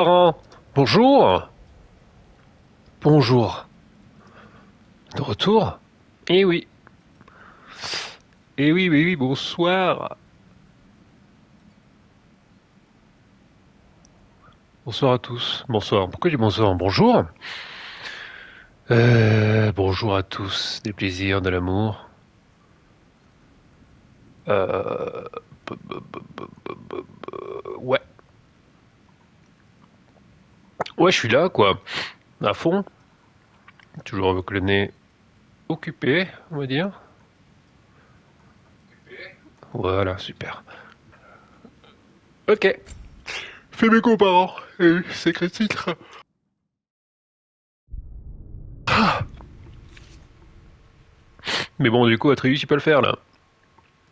Parrain, bonjour. Bonjour. De retour? Eh oui. Eh oui, oui, oui, bonsoir. Bonsoir à tous. Bonsoir. Pourquoi je dis bonsoir? Bonjour. Bonjour à tous. Des plaisirs, de l'amour. Euh... Ouais. Ouais, je suis là, quoi. À fond. Toujours avec le nez occupé, on va dire. Voilà, super. Ok. Fais mes comparants. Sacré titre. Mais bon, du coup, Atreus, il peut le faire, là.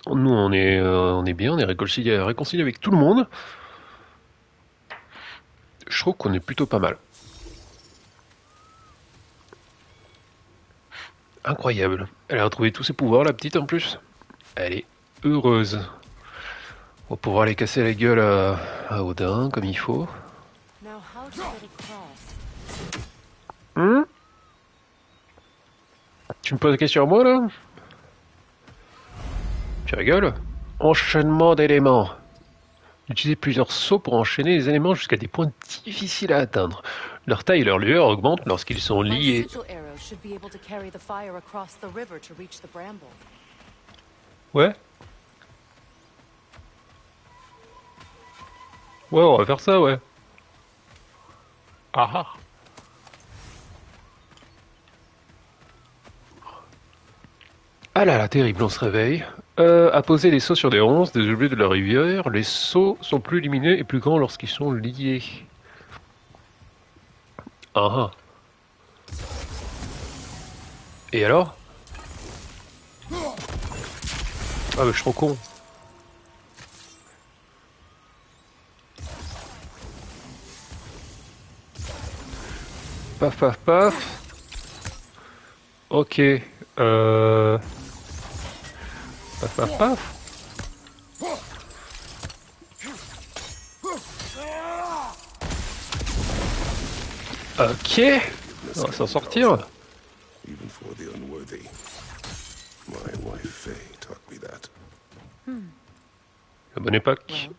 Nous, on est bien, on est réconcilié avec tout le monde. Je trouve qu'on est plutôt pas mal. Incroyable. Elle a retrouvé tous ses pouvoirs, la petite, en plus. Elle est heureuse. On va pouvoir les casser la gueule à Odin, comme il faut. Hmm. Tu me poses la question à moi, là? Tu rigoles? Enchaînement d'éléments. Utilisez plusieurs sauts pour enchaîner les éléments jusqu'à des points difficiles à atteindre. Leur taille et leur lueur augmentent lorsqu'ils sont liés. Ouais? Ouais, on va faire ça, ouais. Ah ah. Ah là là, terrible, on se réveille. Apposer les seaux sur des ronces, des objets de la rivière. Les seaux sont plus lumineux et plus grands lorsqu'ils sont liés. Ah ah. Et alors? Ah bah je suis trop con. Paf paf paf. Ok. Paf paf paf. Ok. On va s'en sortir. Even for the unworthy. My wife Faye taught me that. La bonne époque.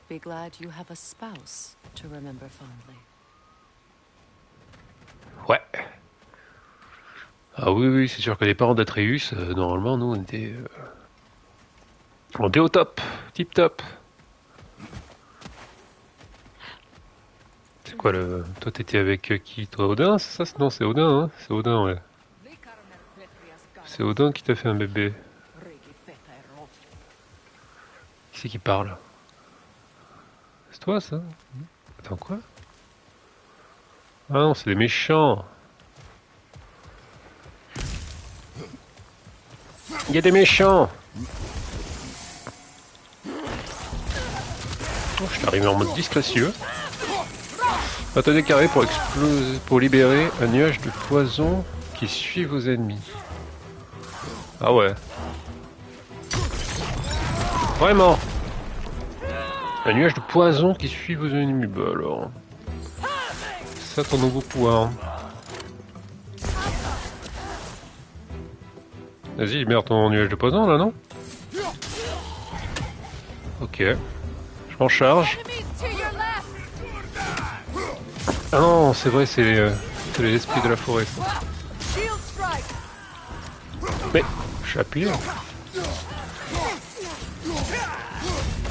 Be glad you have a spouse to remember fondly. Ouais. Ah oui, oui, c'est sûr que les parents d'Atreus, normalement, nous, on était au top. Tip top. C'est quoi le... Toi, t'étais avec qui? Toi, Odin, c'est ça? Non, c'est Odin, hein? C'est Odin, ouais. C'est Odin qui t'a fait un bébé. Qui c'est qui parle? C'est toi, ça? Attends, quoi? Ah non, c'est des méchants. Il y a des méchants. Oh, je suis arrivé en mode disgracieux. Attendez carré pour exploser, pour libérer un nuage de poison qui suit vos ennemis. Ah ouais. Vraiment. Un nuage de poison qui suit vos ennemis. Bah alors. C'est ça ton nouveau pouvoir. Vas-y, libère ton nuage de poison là, non? Ok. Je m'en charge. Ah non, c'est vrai, c'est les esprits de la forêt. Ça. Mais, je suis appuyé.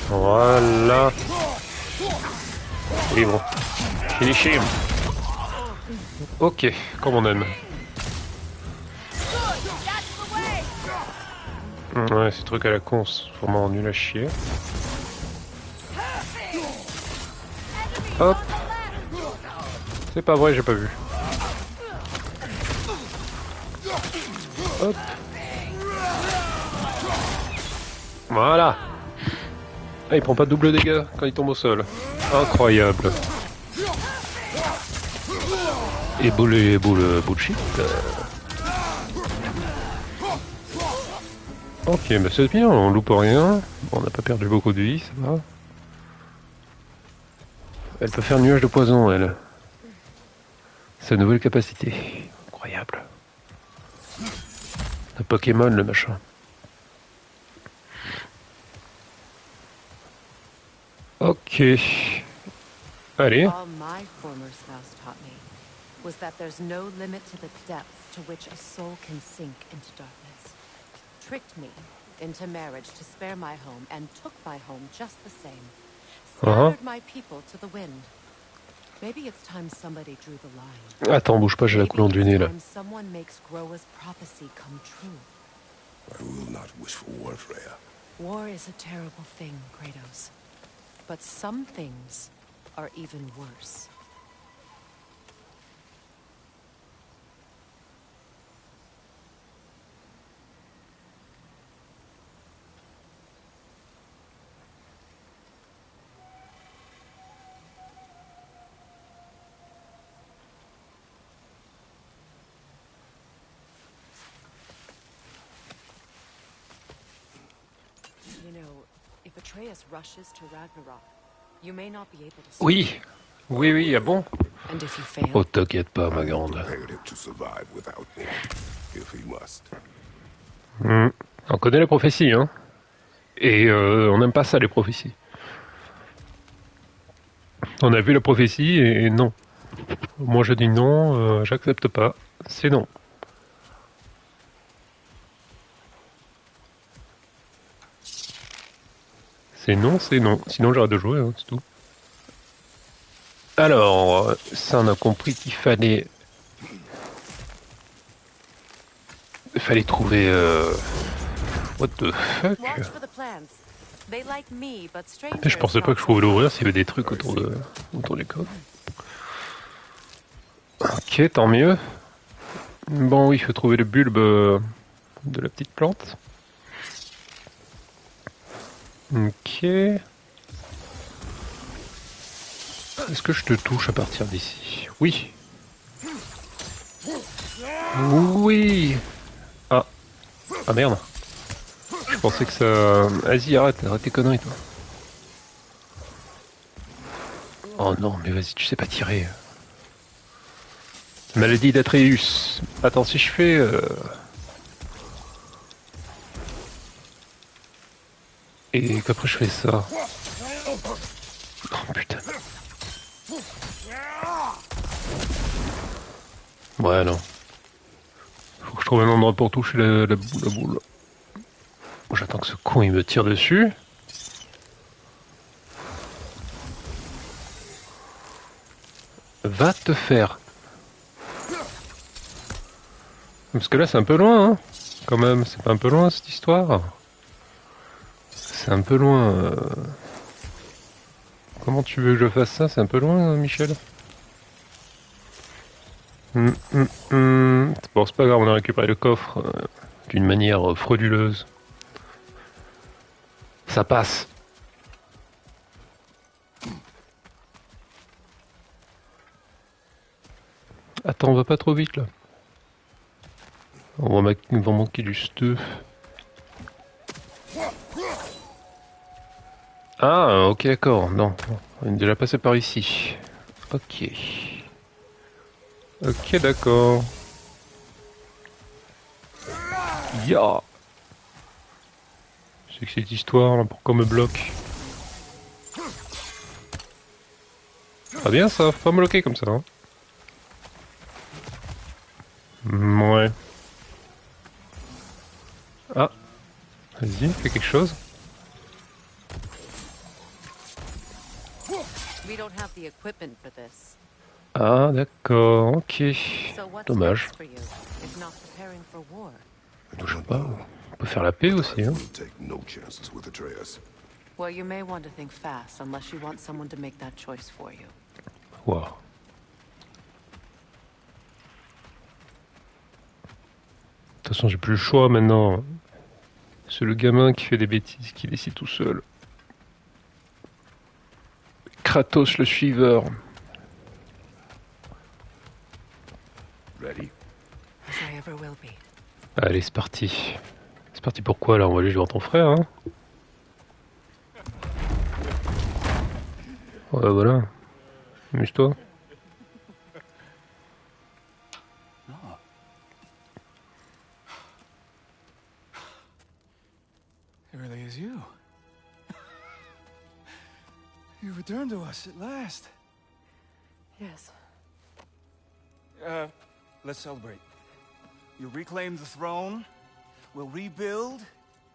Voilà. Oui, bon. Finish him. Ok, comme on aime. Ouais, ces trucs à la con, c'est vraiment nul à chier. Hop. C'est pas vrai, j'ai pas vu. Hop. Voilà. Ah, il prend pas de double dégâts quand il tombe au sol. Incroyable. Et bullshit. Ok, bah c'est bien, on loupe rien. Bon, on n'a pas perdu beaucoup de vie, ça va. Elle peut faire nuage de poison, elle. Sa nouvelle capacité. Incroyable. Un Pokémon, le machin. Ok. Allez. All my former spouse taught me was that there's no limit to the depth to which a soul can sink into darkness. Tricked me into marriage to spare my home and took my home just the same. Scattered my people to the wind. Maybe it's time somebody drew the line. Attends, bouge pas, j'ai la couleur du nez là. Maybe it's time someone makes Groa's prophecy come true. I will not wish for war, Freya. War is a terrible thing, Kratos. But some things are even worse. You know, if Atreus rushes to Ragnarok, you may not be able to stop Oui. him. Oui, oui, ah bon? And if you fail, Oh, t'inquiète pas, ma I am grande. prepared to survive without me, if he must. On connaît la prophétie, hein? Et on n'aime pas ça, les prophéties. On a vu la prophétie et non. Moi, je dis non, j'accepte pas. C'est non. C'est non, c'est non. Sinon, j'arrête de jouer, hein, c'est tout. Alors, ça, on a compris qu'il fallait... Il fallait trouver... What the fuck? watch for the plants. They like me, but strangers Je pensais pas que je pouvais l'ouvrir s'il y avait des trucs autour du coffre. Ok, tant mieux. Bon, oui, il faut trouver le bulbe de la petite plante. Ok. Est-ce que je te touche à partir d'ici? Oui. Oui. Ah. Ah merde. Je pensais que ça... Vas-y, arrête tes conneries, toi. Oh non, mais vas-y, tu sais pas tirer. Maladie d'Atreus. Attends, si je fais... Et qu'après je fais ça. Oh putain. Ouais, non. Faut que je trouve un endroit pour toucher la boule. J'attends que ce con il me tire dessus. Va te faire. Parce que là c'est un peu loin, hein. Quand même, c'est pas un peu loin cette histoire. C'est un peu loin. Comment tu veux que je fasse ça? C'est un peu loin, Michel. Bon, c'est pas grave, on a récupéré le coffre d'une manière frauduleuse. Ça passe. Attends, on va pas trop vite là. On va manquer du stuff. Ah, ok, d'accord. Non, on est déjà passé par ici. Ok. Ok, d'accord. Ya. C'est que cette histoire là, pourquoi on me bloque? Pas bien ça, faut pas me bloquer comme ça. Hein. Ouais. Ah. Vas-y, fais quelque chose. we don't have the equipment for this. Ah, d'accord, ok. So what's Dommage. next for you, if not preparing for war? Je sais pas. On peut faire la paix aussi, I hein. will take no chances with Atreus. Well, you may want to think fast unless you want someone to make that choice for you. Waouh. De toute façon, j'ai plus le choix maintenant. C'est le gamin qui fait des bêtises, qui décide tout seul. Kratos le suiveur. Ready? As I ever will be. Allez, c'est parti. C'est parti pour quoi là? On va aller voir ton frère, hein? Ouais, voilà. Amuse-toi. No. It really is you. You returned to us at last. Yes. Let's celebrate. You reclaim the throne. We'll rebuild.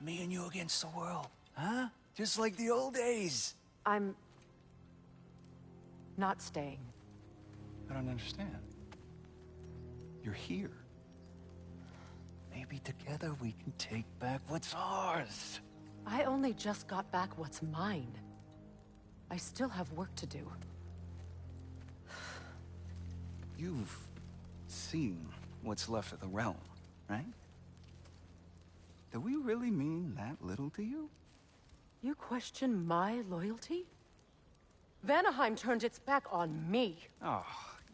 Me and you against the world. Huh? Just like the old days. I'm not staying. I don't understand. You're here. Maybe together we can take back what's ours. I only just got back what's mine. I still have work to do. You've seen what's left of the realm, right? Do we really mean that little to you? You question my loyalty? Vanaheim turned its back on me. Oh,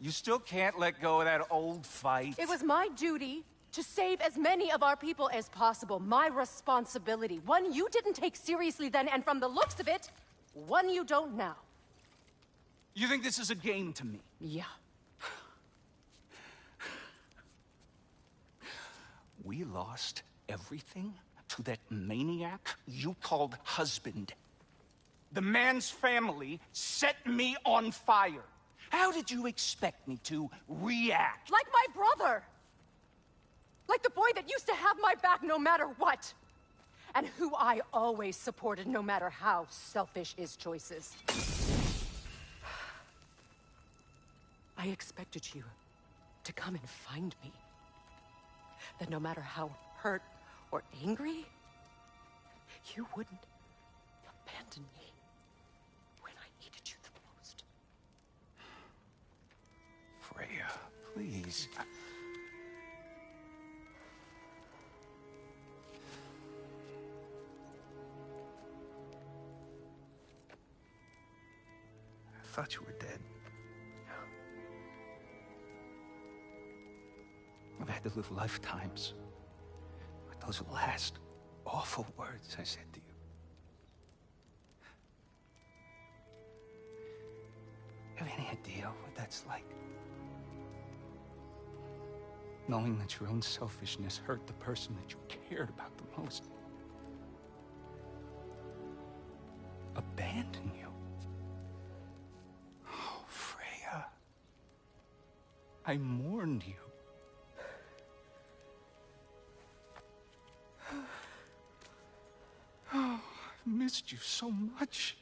you still can't let go of that old fight? It was my duty to save as many of our people as possible. My responsibility. One you didn't take seriously then, and from the looks of it, one you don't now. You think this is a game to me? Yeah. We lost everything to that maniac you called husband. The man's family set me on fire. How did you expect me to react? Like my brother! Like the boy that used to have my back no matter what! And who I always supported no matter how selfish his choices. I expected you to come and find me. That no matter how hurt or angry, you wouldn't abandon me when I needed you the most. Freya, please. I thought you were dead. I've had to live lifetimes with those last awful words I said to you. Have any idea what that's like? Knowing that your own selfishness hurt the person that you cared about the most. Abandon you. Oh, Freya. I mourned you. Oh, I've missed you so much.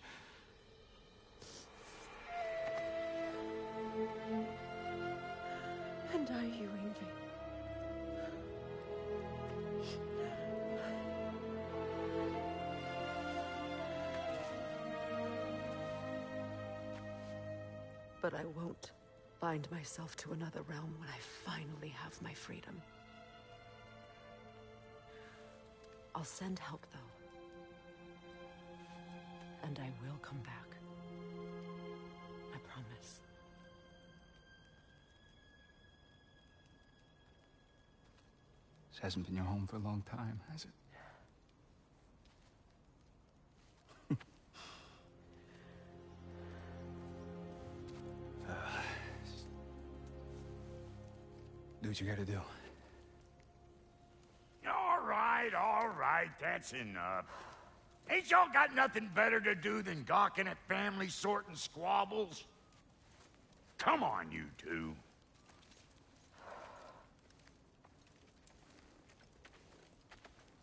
And are you, Ingvi? But I won't bind myself to another realm when I finally have my freedom. I'll send help, though. And I will come back. I promise. This hasn't been your home for a long time, has it? Do what you gotta do. All right, that's enough. Ain't y'all got nothing better to do than gawking at family sorting squabbles? Come on, you two.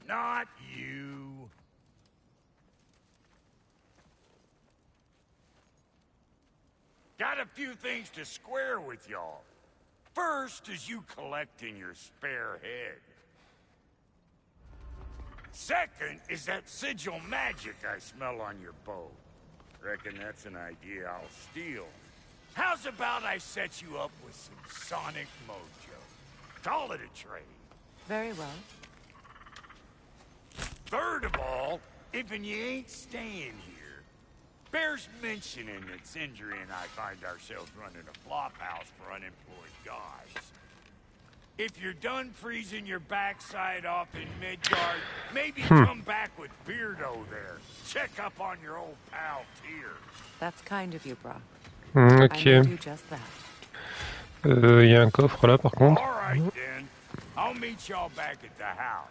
Not you. Got a few things to square with y'all. First is you collecting your spare head. Second is that sigil magic I smell on your bow. Reckon that's an idea I'll steal. How's about I set you up with some sonic mojo? Call it a trade. Very well. Third of all, if you ain't staying here, bears mentioning that Sindri and I find ourselves running a flop house for unemployed guys. If you're done freezing your backside off in Midgard, maybe come back with Beardo there. Check up on your old pal Tyr. That's kind of you, Brock. Ok. I may do just that. Il y a un coffre là par contre. All right, then. I'll meet y'all back at the house.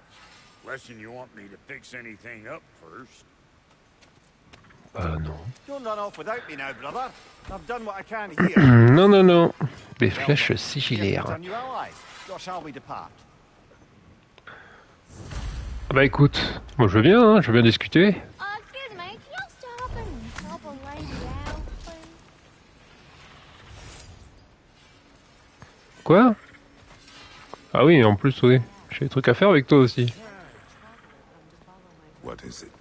Lesson you want me to fix anything up first? Non. Don't run off without me now, brother. I've done what I can here. Non, non, non. Des Well flèches then, sigillaires. our new allies. Or shall we depart? Ah bah écoute, moi je veux bien discuter. Excuse me, can y'all stop and help a lady out, please? Quoi? Ah oui, en plus, oui. J'ai des trucs à faire avec toi aussi. What is it?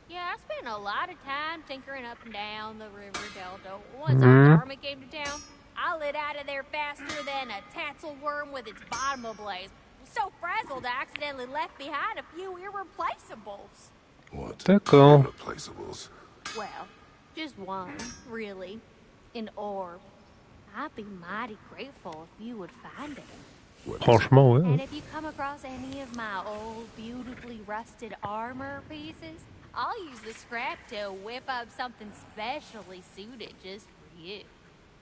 Yeah, I spent a lot of time tinkering up and down the river delta. Once our Dharma came to town, I lit out of there faster than a tassel worm with its bottom ablaze. So frazzled, I accidentally left behind a few irreplaceables. What? D'accord. Irreplaceables. Well, just one, really. An orb. I'd be mighty grateful if you would find it. What is it? Franchement, ouais. And if you come across any of my old, beautifully rusted armor pieces, I'll use the scrap to whip up something specially suited just for you.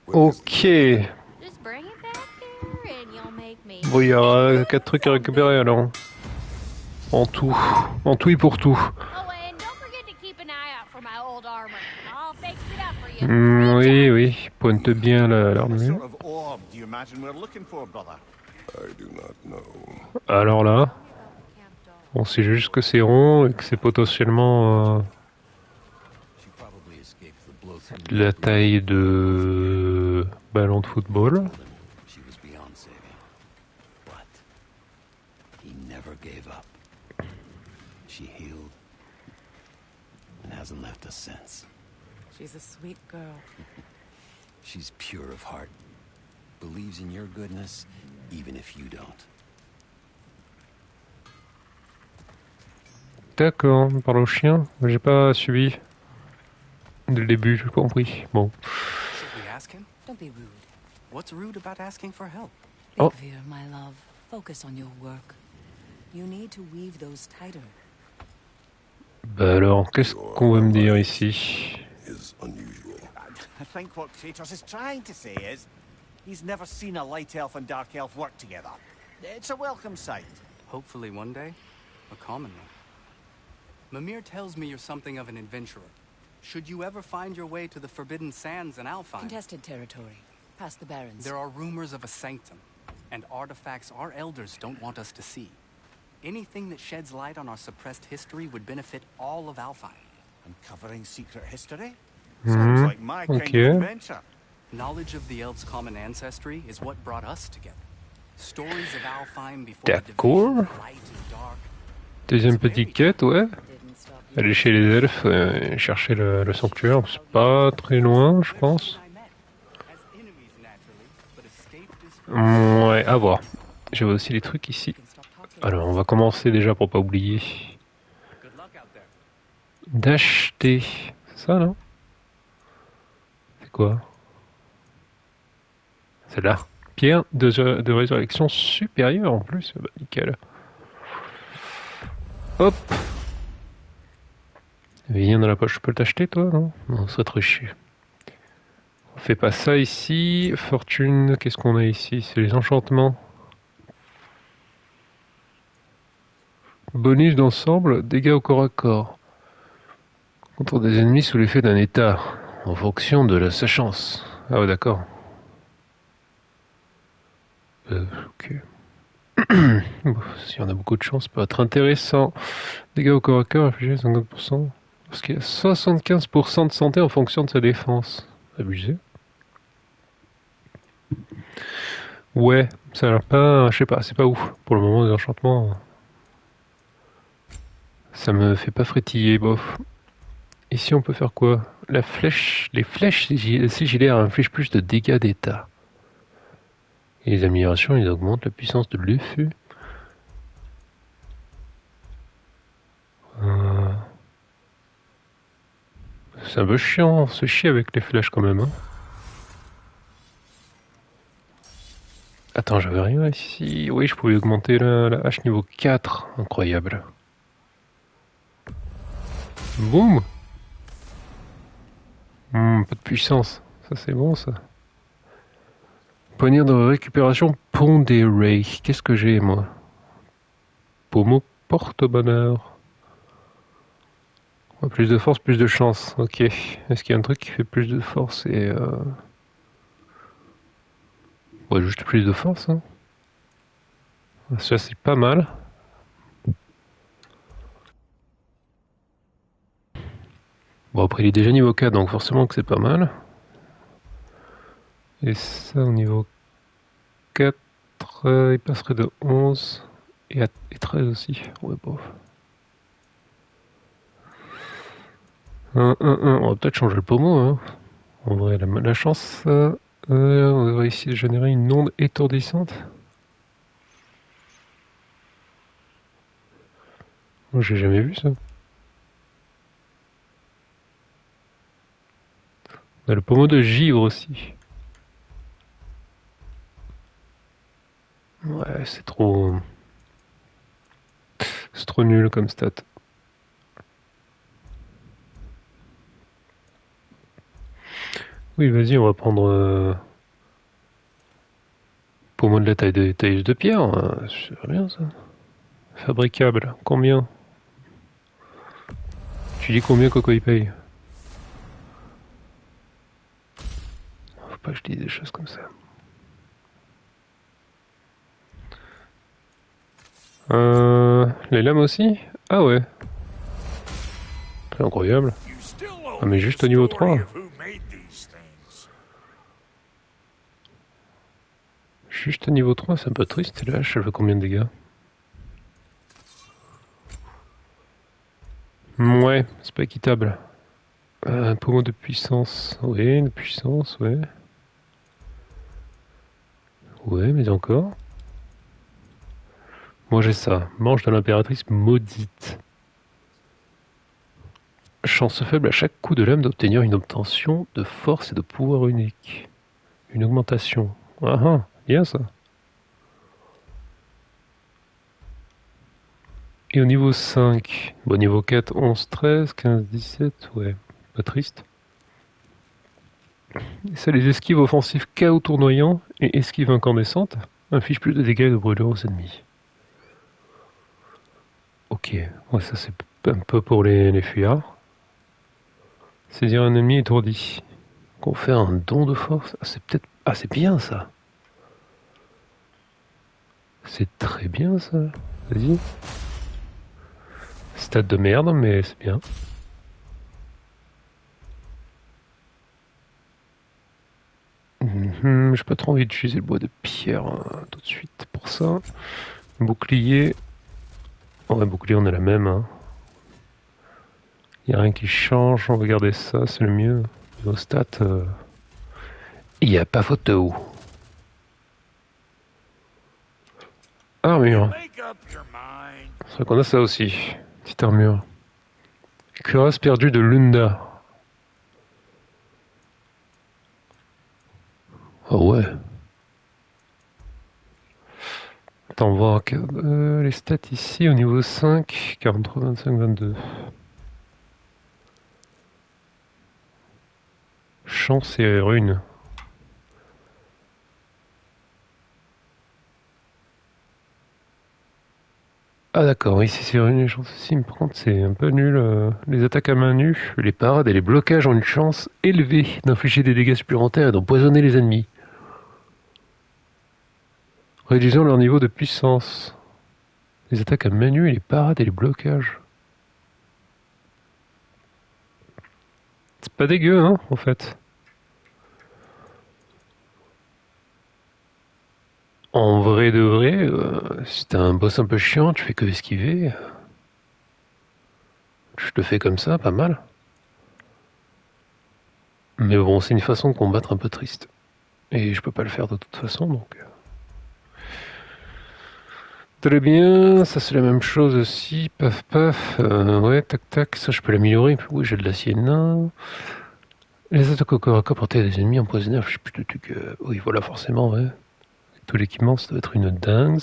What is Ok. Just bring it back here and you'll make me... Bon, il y aura 4 trucs à récupérer alors. En tout et pour tout. Oh, and don't forget to keep an eye out for my old armor. I'll fix it up for you. Oui, oui. Pointe bien What l'armure. sort of orb do you imagine we're looking for, brother? I do not know. Alors là, on sait juste que c'est rond et que c'est potentiellement She probably escaped the blow through. la taille de ballon de football. She was beyond saving. But he never gave up. She healed and hasn't left us since. She's a sweet girl. She's pure of heart. Believes in your goodness, even if you don't. D'accord, on parle au chien. J'ai pas suivi. Dès le début, j'ai pas compris. Bon. Should we ask him? Don't be rude. What's rude about asking for help? Oh. Bigvir, my love, focus on your work. You need to weave those tighter. Bah alors, qu'est-ce qu'on veut me dire ici? Is unusual. I think what Kratos is trying to say is he's never seen a light elf and dark elf work together. It's a welcome sight. Hopefully one day, a common one. Mimir tells me you're something of an adventurer. Should you ever find your way to the Forbidden Sands in Alfheim, Contested territory. Past the Barrens. there are rumors of a sanctum, and artifacts our elders don't want us to see. Anything that sheds light on our suppressed history would benefit all of Alfheim. Uncovering secret history? Sounds like my kind okay. of adventure. Knowledge of the elves' common ancestry is what brought us together. Stories of Alfheim before the D'accord. division of light and dark. Deuxième petite quête, ouais. Didn't stop you. Aller chez les elfes, chercher le sanctuaire. C'est pas très loin, je pense. Ouais, à voir. J'avais aussi les trucs ici. You can stop talking. Alors, on va commencer déjà pour pas oublier d'acheter. C'est ça, non? C'est quoi? C'est là. Pierre de résurrection supérieure en plus. Bah, nickel. Hop. Viens dans la poche. Je peux t'acheter, toi, non? Non, ça serait très chier. On fait pas ça ici. Fortune, qu'est-ce qu'on a ici? C'est les enchantements. Bonus d'ensemble, dégâts au corps à corps. Contre des ennemis sous l'effet d'un état, en fonction de sa chance. Ah ouais, d'accord. Ok. Bon, si on a beaucoup de chance, ça peut être intéressant. Dégâts au corps à corps, infligés 50%. Parce qu'il y a 75% de santé en fonction de sa défense. Abusé. Ouais, ça a l'air pas... Je sais pas, c'est pas ouf. Pour le moment, les enchantements... Ça me fait pas frétiller, bof. Ici, on peut faire quoi? La flèche... Les flèches sigillaires infligent plus de dégâts d'état. Et les améliorations, ils augmentent la puissance de l'effet. C'est un peu chiant, on se chie avec les flèches quand même. Hein. Attends, j'avais rien ici. Oui, je pouvais augmenter la hache niveau 4. Incroyable. Boum. Pas de puissance. Ça c'est bon ça. Poignard de récupération pondéré. Qu'est-ce que j'ai moi? Pommeau porte-bonheur. Ouais, plus de force, plus de chance. Ok. Est-ce qu'il y a un truc qui fait plus de force et ouais, juste plus de force. Hein. Ça c'est pas mal. Bon après il est déjà niveau 4 donc forcément que c'est pas mal. Et ça au niveau 4, il passerait de 11 et 13 aussi. Ouais bof. 1, 1, 1. On va peut-être changer le pommeau. Hein. En vrai, la chance, on devrait ici générer une onde étourdissante. Moi, j'ai jamais vu ça. On a le pommeau de givre aussi. Ouais, c'est trop nul comme stat. Oui, vas-y, on va prendre pommeau de la tailleuse de pierre. C'est bien ça. Fabricable. Combien? Tu dis combien Coco il paye? Faut pas que je dise des choses comme ça. Les lames aussi? Ah ouais. C'est incroyable. Ah mais juste au niveau 3. Juste au niveau 3, c'est un peu triste. Et là, je sais combien de dégâts. Ouais, c'est pas équitable. Un pommeau de puissance. Oui, de puissance, ouais. Ouais, mais encore. Moi j'ai ça. Manche de l'impératrice maudite. Chance faible à chaque coup de lame d'obtenir une obtention de force et de pouvoir unique. Une augmentation. Ah ah, bien ça. Et au niveau 5, bon niveau 4, 11, 13, 15, 17, ouais, pas triste. Et ça, les esquives offensives chaos tournoyant et esquives incandescentes infligent plus de dégâts et de brûlures aux ennemis. Ok, ouais, ça c'est un peu pour les fuyards. Saisir un ennemi étourdi. Confère un don de force. Ah, c'est peut-être. Ah, c'est bien ça. C'est très bien ça. Vas-y. Stade de merde, mais c'est bien. J'ai pas trop envie d'utiliser le bois de pierre tout de suite pour ça. Bouclier. Ouais, bouclier, on a la même. Hein. Y a rien qui change. On va garder ça, c'est le mieux. Nos stats. Il n'y a pas photo. Armure. C'est vrai qu'on a ça aussi. Petite armure. Cuirasse perdue de Lunda. Oh ouais. Attends, on va voir les stats ici au niveau 5. 43, 25, 22. Chance et rune. Ah d'accord, oui, c'est rune et chance aussi, mais par contre c'est un peu nul. Les attaques à main nue, les parades et les blocages ont une chance élevée d'infliger des dégâts supplémentaires et d'empoisonner les ennemis. Réduisant leur niveau de puissance. Les attaques à main nue et les parades et les blocages. C'est pas dégueu, hein, en fait. En vrai de vrai, si t'as un boss un peu chiant, tu fais que esquiver. Je te fais comme ça, pas mal. Mais bon, c'est une façon de combattre un peu triste. Et je peux pas le faire de toute façon, donc... Très bien, ça c'est la même chose aussi, paf paf, ouais, tac tac, ça je peux l'améliorer, oui j'ai de l'acier nain. Les attaques au corps à corps portées à des ennemis empoisonnés, je sais plus de trucs, oui voilà forcément, ouais. Tout l'équipement, ça doit être une dingue.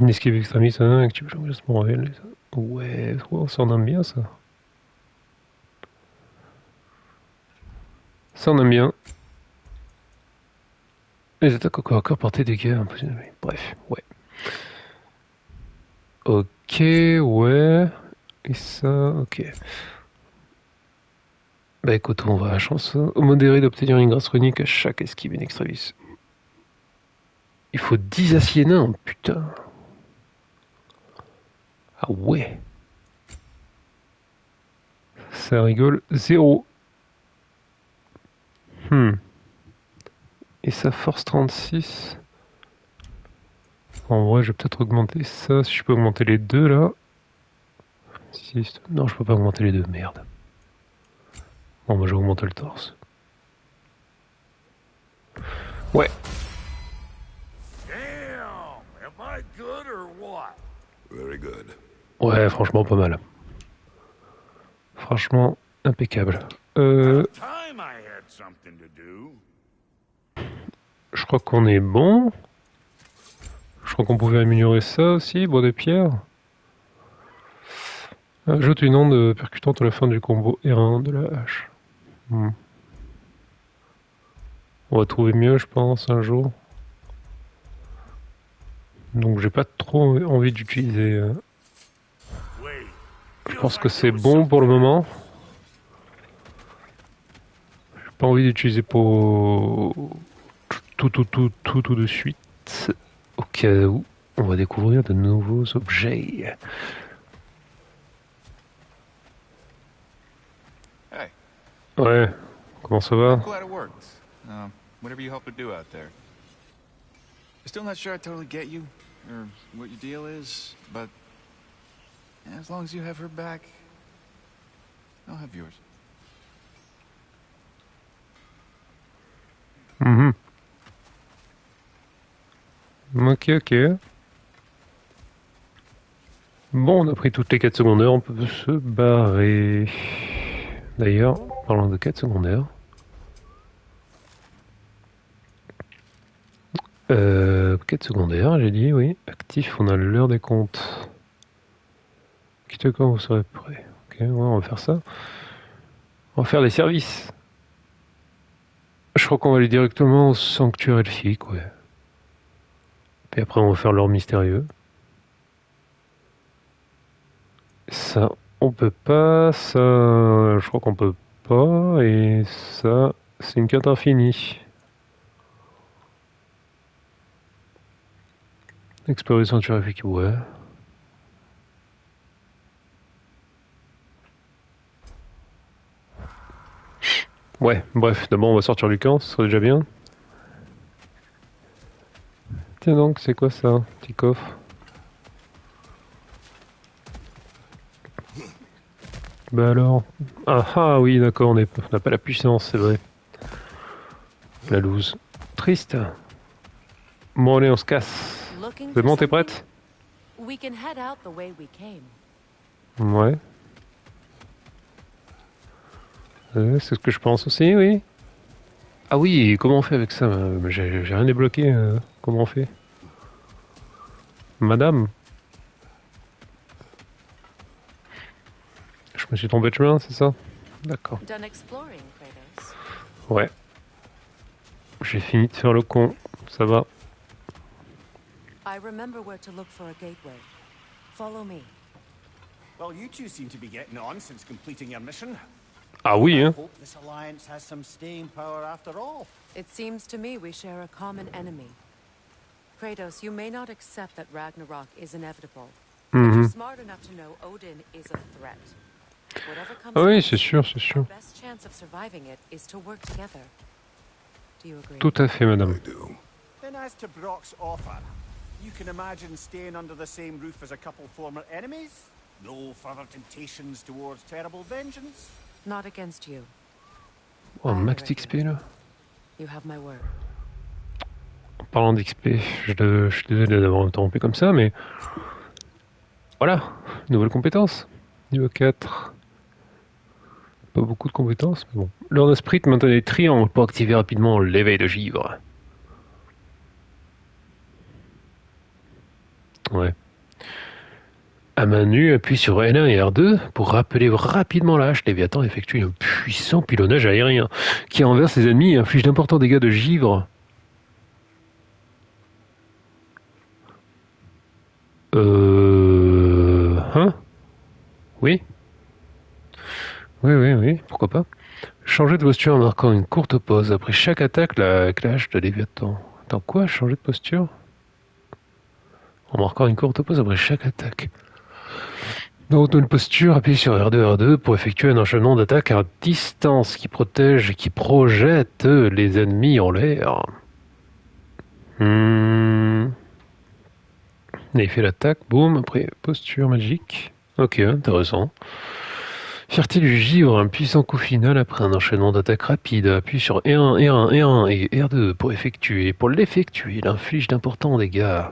Une esquive extrémiste, active le classement réel. Ouais, ça en aime bien ça. Ça on aime bien. Les attaques au corps à corps portaient des dégâts. Bref, ouais. Ok, ouais. Et ça, ok. Bah écoute, on va à la chance. Au modéré d'obtenir une grâce runique à chaque esquive in extremis. Il faut 10 aciers nains, putain. Ah ouais. Ça rigole. 0. Et ça force 36. En vrai, je vais peut-être augmenter ça. Si je peux augmenter les deux là. Non, je peux pas augmenter les deux, merde. Bon, bah, je vais augmenter le torse. Ouais. Damn! Am I good or what? Very good. Ouais, franchement, pas mal. Franchement, impeccable. Time I had something to do. Je crois qu'on est bon. Je crois qu'on pouvait améliorer ça aussi, bois de pierre. Ajoute une onde percutante à la fin du combo R1 de la hache. On va trouver mieux, je pense, un jour. Donc j'ai pas trop envie d'utiliser. Je pense que c'est bon pour le moment. J'ai pas envie d'utiliser pour tout de suite. Au cas où on va découvrir de nouveaux objets. Hey. Ouais, comment ça va? I'm glad it worked. Whatever you hope to do out there. Still not sure I totally get you, or what your deal is, but as long as you have her back, I'll have yours. Ok. Bon, on a pris toutes les quêtes secondaires, on peut se barrer. D'ailleurs, parlant de quêtes secondaires. Quête secondaire, j'ai dit, oui. Actif, on a l'heure des comptes. Quittez quand vous serez prêt. Ok, ouais, on va faire ça. On va faire les services. Je crois qu'on va aller directement au sanctuaire elfique, ouais. Puis après, on va faire l'or mystérieux. Ça, on peut pas. Ça, je crois qu'on peut pas. Et ça, c'est une quête infinie. Explorer le sanctuaire elfique, ouais. Ouais, bref, d'abord on va sortir du camp, ce serait déjà bien. Tiens donc, c'est quoi ça? Petit coffre. Bah alors. Ah oui, d'accord, on n'a pas la puissance, c'est vrai. La loose. Triste. Bon, allez, on se casse. C'est bon, t'es prête? Ouais. C'est ce que je pense aussi, oui. Ah oui, comment on fait avec ça? J'ai rien débloqué. Comment on fait? Madame? Je me suis tombé de chemin, c'est ça? D'accord. Ouais. J'ai fini de faire le con. Ça va. I remember where to look for a gateway. Follow me. Well, you two seem to be getting on since completing your mission. Ah oui, hein. I hope this alliance has some staying power after all. It seems to me we share a common enemy. Kratos, you may not accept that Ragnarok is inevitable. But you're smart enough to know Odin is a threat. Whatever comes Ah oui, next, c'est sûr, c'est sûr. our best chance of surviving it is to work together. Do you agree? Tout à fait, madame. I do. Then as to Brock's offer, you can imagine staying under the same roof as a couple former enemies? No further temptations towards terrible vengeance? Not against you. Oh, max d'XP là. You have my word. En parlant d'XP, je suis désolé d'avoir interrompu comme ça, mais voilà, nouvelle compétence. Niveau 4. Pas beaucoup de compétences, mais bon. L'heure de sprint maintient des triangles pour activer rapidement l'éveil de givre. Ouais. À main nue, appuie sur L1 et R2 pour rappeler rapidement la hache. Léviathan effectue un puissant pilonnage aérien qui renverse ses ennemis et inflige d'importants dégâts de givre. Hein? Oui? Oui, pourquoi pas. Changer de posture en marquant une courte pause après chaque attaque avec la hache de Léviathan. Attends, quoi? Changer de posture? En marquant une courte pause après chaque attaque. Dans une posture, appuyez sur R2 pour effectuer un enchaînement d'attaques à distance qui protège et qui projette les ennemis en l'air. Il fait l'attaque, boum, après posture magique. Ok, intéressant. Fierté du givre, un puissant coup final après un enchaînement d'attaques rapide. Appuie sur R1 et R2 pour l'effectuer, il inflige d'importants dégâts.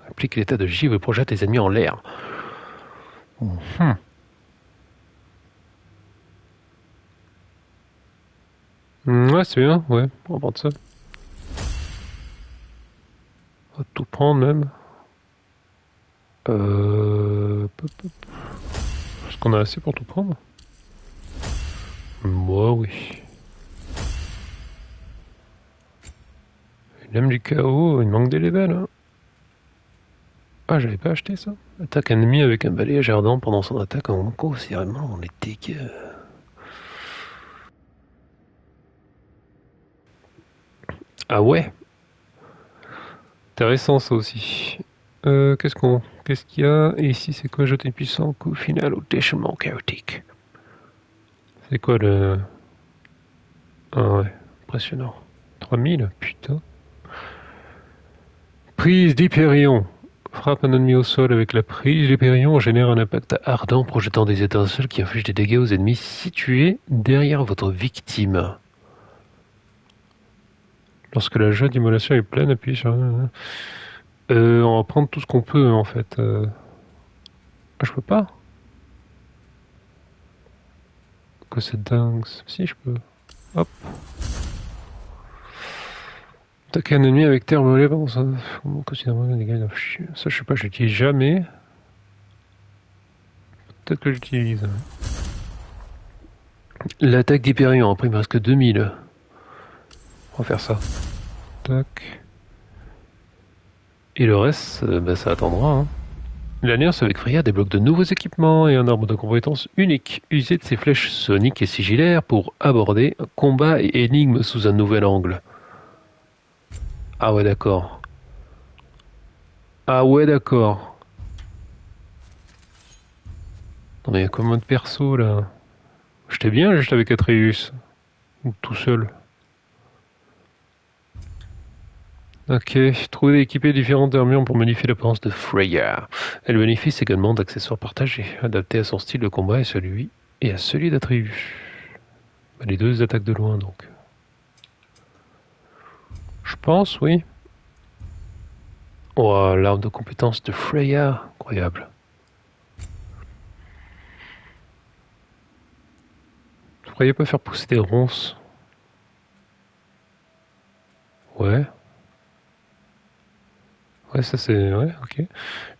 Applique l'état de givre et projette les ennemis en l'air. Ouais, c'est bien, ouais, on va prendre ça. On va tout prendre même. Est-ce qu'on a assez pour tout prendre? Moi, oui. Il aime du chaos, il manque des levels. Hein. Ah, j'avais pas acheté ça. Attaque un ennemi avec un balayage ardent pendant son attaque en considérablement les dégâts. Ah ouais. Intéressant ça aussi. Qu'est-ce qu'il y a? Et ici c'est quoi? Jeter puissant coup final au déchaînement chaotique. C'est quoi le... Ah ouais, impressionnant. 3000, putain. Prise d'Hyperion. Frappe un ennemi au sol avec la prise. L'Hyperion génère un impact ardent projetant des étincelles qui infligent des dégâts aux ennemis situés derrière votre victime. Lorsque la jauge d'immolation est pleine, appuyez sur... on va prendre tout ce qu'on peut en fait. Je peux pas. Que c'est dingue. Si je peux. Hop. Attaquer un ennemi avec terre brûlée pendant ça. Considérablement des dégâts. Ça je sais pas, je l'utilise jamais. Peut-être que j'utilise. L'attaque d'Hyperion, après il me reste que 2000. On va faire ça. Tac. Et le reste, ça attendra. Hein. L'Alliance avec Freya débloque de nouveaux équipements et un arbre de compétences unique. Usez de ses flèches soniques et sigillaires pour aborder combat et énigmes sous un nouvel angle. Ah ouais, d'accord. Ah ouais, d'accord. Non mais il y a combien de perso là? J'étais bien juste avec Atreus. Ou tout seul. Ok, trouver et équiper différentes armures pour modifier l'apparence de Freya. Elle bénéficie également d'accessoires partagés, adaptés à son style de combat et à celui d'Atreus. Les deux attaquent de loin donc. Je pense, oui. Oh, l'arme de compétence de Freya, incroyable. Freya peut faire pousser des ronces. Ouais. Ouais, ça c'est... Ouais, ok.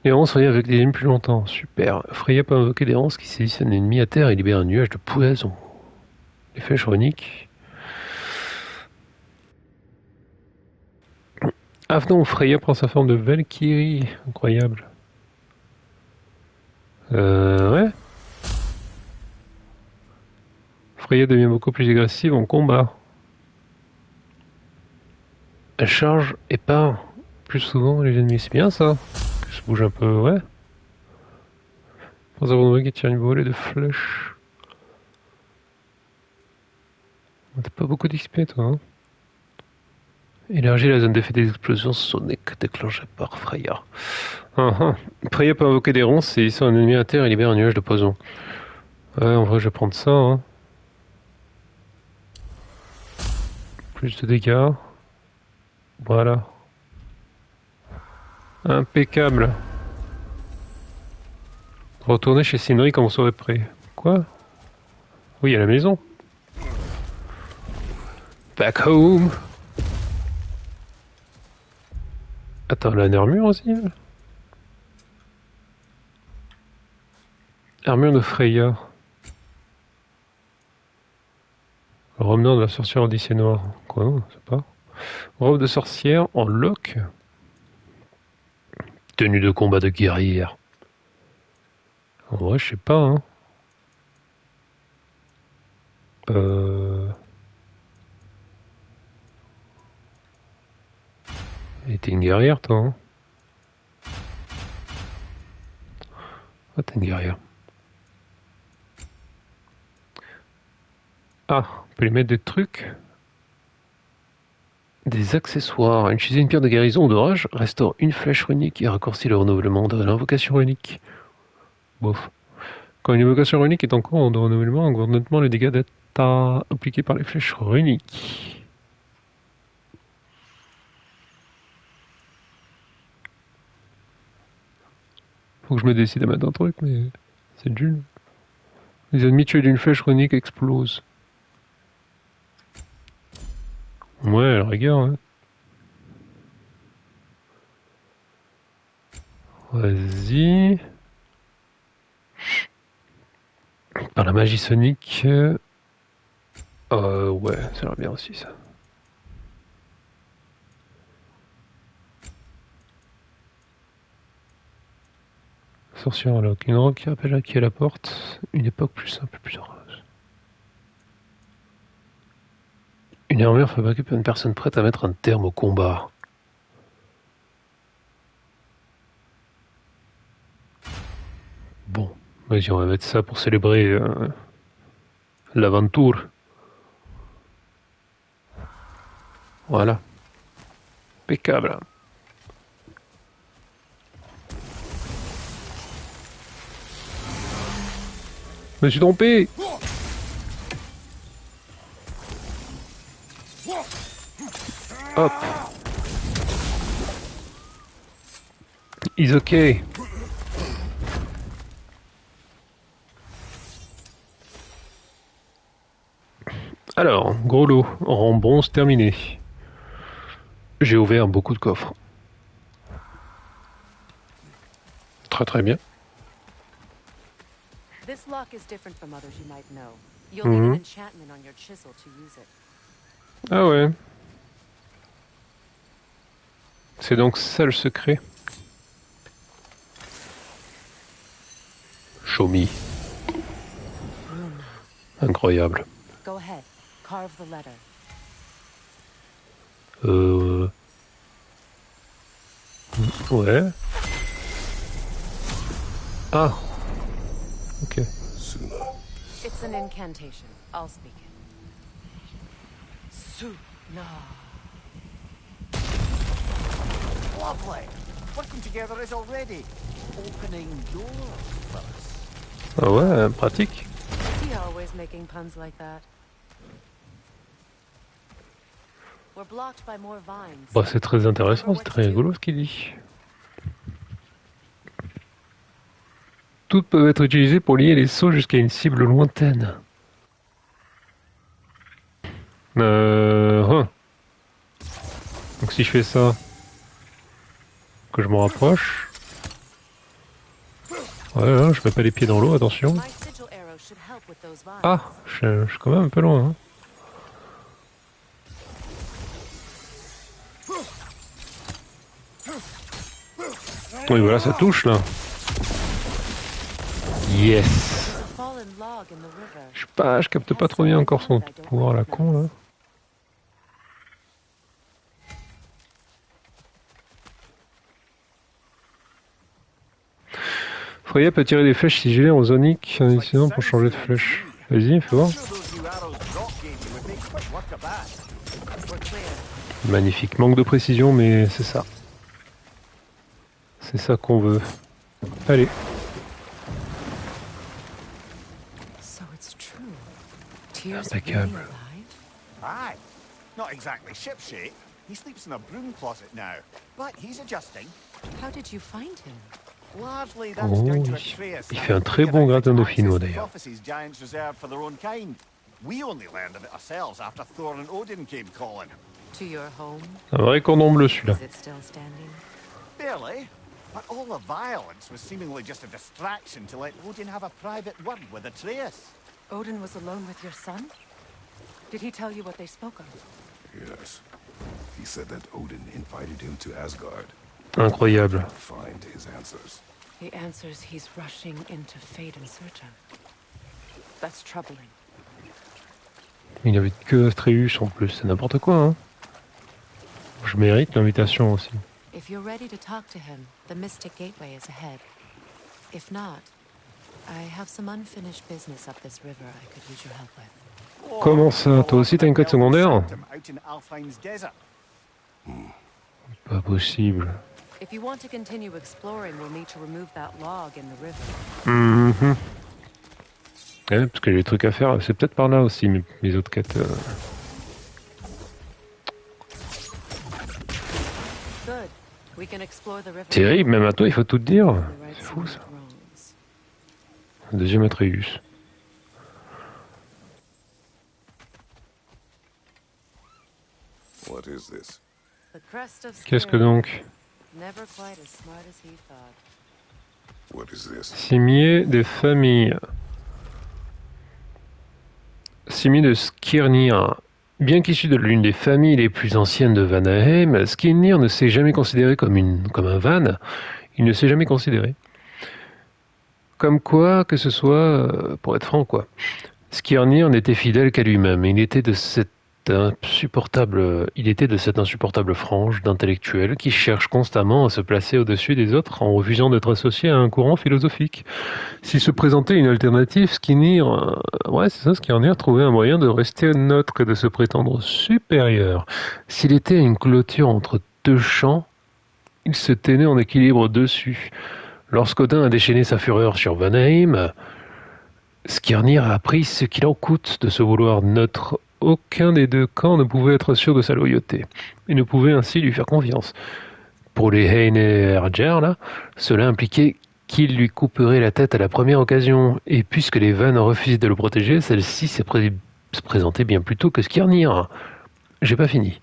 Les ronces Freya avec des ennemis plus longtemps. Super. Freya peut invoquer des ronces qui saisissent un ennemi à terre et libère un nuage de poison. Les flèches runiques. Avenant, Freya prend sa forme de Valkyrie. Incroyable. Ouais. Freya devient beaucoup plus agressive en combat. Elle charge et part plus souvent les ennemis. C'est bien ça. Que je bouge un peu, ouais. Pour avoir qui tire une volée de flèches. T'as pas beaucoup d'XP toi, hein. Élargir la zone d'effet des explosions soniques déclenchées par Freya. Freya peut invoquer des ronces et hisser un ennemi à terre et libère un nuage de poison. Ouais, en vrai, je vais prendre ça. Hein. Plus de dégâts. Voilà. Impeccable. Retourner chez Sindri quand on serait prêt. Quoi? Oui, à la maison. Back home. Attends, elle a une armure aussi elle? Armure de Freya. Revenant de la sorcière Odyssée Noire. Quoi, non, je sais pas. Robe de sorcière en lock. Tenue de combat de guerrière. En vrai, je sais pas, hein. Et t'es une guerrière, toi, hein. Ah, t'es une guerrière. Ah, on peut lui mettre des trucs. Des accessoires. Utiliser une pierre de guérison ou d'orage restaure une flèche runique et raccourcit le renouvellement de l'invocation runique. Bof. Quand une invocation runique est en cours de renouvellement, augmente nettement les dégâts d'attaque appliqués par les flèches runiques. Faut que je me décide à mettre un truc, mais c'est nul. Les ennemis tués d'une flèche runique explosent. Ouais, à la rigueur, hein. Vas-y. Par la magie sonique. Ouais, ça a l'air bien aussi, ça. Sorcière alors une robe qui rappelle à qui est la porte. Une époque plus simple, plus heureuse. Une armure fabriquée par une personne prête à mettre un terme au combat. Bon, vas-y, on va mettre ça pour célébrer l'aventure. Voilà. Impeccable. Je me suis trompé. Hop. He's okay. Alors, gros lot, rang bronze terminé. J'ai ouvert beaucoup de coffres. Très très bien. This lock is different from others you might know. You'll need an enchantment on your chisel to use it. Ah ouais. C'est donc ça le secret. Show me. Incroyable. Go ahead, carve the letter. Ouais. Ah. Ok. It's an incantation. I'll speak it. Suna. Lovely. Working together is already opening doors for us. Ah ouais, pratique. Is he always making puns like that? We're blocked by more vines. Bah, c'est très intéressant, c'est très rigolo ce qu'il dit. Toutes peuvent être utilisées pour lier les sauts jusqu'à une cible lointaine. Donc si je fais ça, que je m'en rapproche. Ouais, je mets pas les pieds dans l'eau, attention. Ah, je suis quand même un peu loin. Hein. Oui, voilà, ça touche là. Yes. Je capte pas trop bien encore son pouvoir la con là. Freya peut tirer des flèches sigillées en zonique en utilisant pour changer de flèche. Vas-y, fais voir. Magnifique, manque de précision mais c'est ça. C'est ça qu'on veut. Allez. Impeccable. Aye, not exactly shipshape. He sleeps in a broom closet now, but he's adjusting. How did you find him? Largely that's down to Atreus. Il fait un très bon gratin dauphinois d'ailleurs. Prophecies giants reserved for their own kind. We only learned of it ourselves after Thor and Odin came calling. To your home? Un vrai cordon bleu celui-là. Is it still standing? Barely. But all the violence was seemingly just a distraction to let Odin have a private word with Atreus. Odin was alone with your son? Did he tell you what they spoke of? Yes. He said that Odin invited him to Asgard. Incroyable. Find his answers. The answers he's rushing into fate in search of. That's troubling. Il avait que Astréus en plus, c'est n'importe quoi, hein. Je mérite l'invitation aussi. If you're ready to talk to him, the Mystic Gateway is ahead. If not, I have some unfinished business up this river I could use your help with. Comment ça? Toi aussi t'as une quête secondaire? Out in Alfheim's desert. Pas possible. If you want to continue exploring, we'll need to remove that log in the river. Mhm. Ouais, parce que j'ai des trucs à faire, c'est peut-être par là aussi mes autres quêtes. Good. We can explore the river. Terrible, même à toi il faut tout te dire. C'est fou ça. Deuxième Atreus. What is this? The crest of Qu'est-ce que donc? Never quite as smart as he thought. What is this? Cimier des familles. Cimier de Skirnir. Bien qu'issu de l'une des familles les plus anciennes de Vanaheim, Skirnir ne s'est jamais considéré comme un Van. Il ne s'est jamais considéré. Comme quoi, que ce soit, pour être franc, quoi. Skirnir n'était fidèle qu'à lui-même. Il était de cette insupportable frange d'intellectuels qui cherchent constamment à se placer au-dessus des autres en refusant d'être associés à un courant philosophique. S'il se présentait une alternative, Skirnir trouvait un moyen de rester neutre et de se prétendre supérieur. S'il était une clôture entre deux champs, il se tenait en équilibre dessus. Lorsqu'Odin a déchaîné sa fureur sur Vanaheim, Skirnir a appris ce qu'il en coûte de se vouloir neutre. Aucun des deux camps ne pouvait être sûr de sa loyauté, et ne pouvait ainsi lui faire confiance. Pour les Heinerger, là, cela impliquait qu'il lui couperait la tête à la première occasion, et puisque les Vannes refusaient de le protéger, celle-ci se présentait bien plus tôt que Skirnir. J'ai pas fini.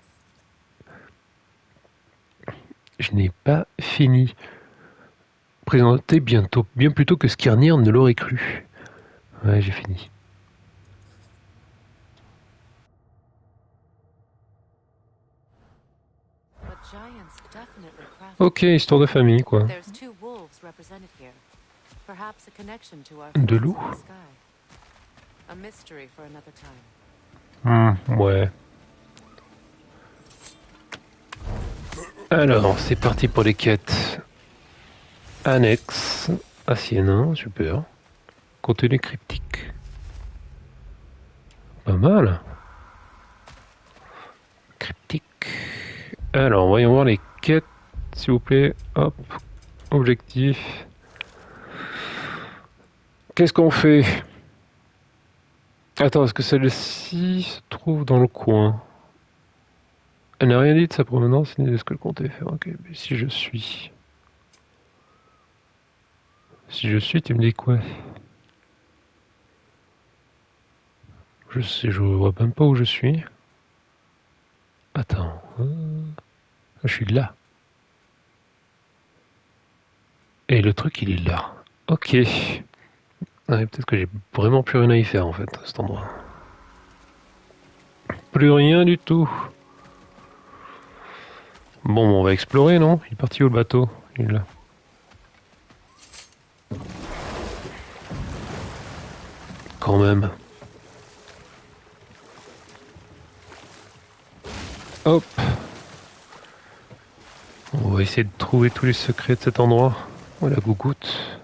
Je n'ai pas fini. Présenté bien plus tôt que Skirnir ne l'aurait cru. Ouais, j'ai fini. Ok, histoire de famille, quoi. De loup? Ouais. Alors, c'est parti pour les quêtes annexes à Siena, super. Contenu cryptique. Pas mal. Cryptique. Alors, voyons voir les quêtes, s'il vous plaît. Hop. Objectif. Qu'est-ce qu'on fait? Attends, est-ce que celle-ci se trouve dans le coin? Elle n'a rien dit de sa provenance ni de ce qu'elle comptait faire. Ok, mais si je suis... Si je suis, tu me dis quoi? Je vois même pas où je suis. Attends. Je suis là. Et le truc, il est là. Ok. Ouais, peut-être que j'ai vraiment plus rien à y faire, en fait, à cet endroit. Plus rien du tout. Bon, on va explorer, non? Il est parti où, le bateau? Il est là. Quand même. Hop. On va essayer de trouver tous les secrets de cet endroit. Oh, la gougoute.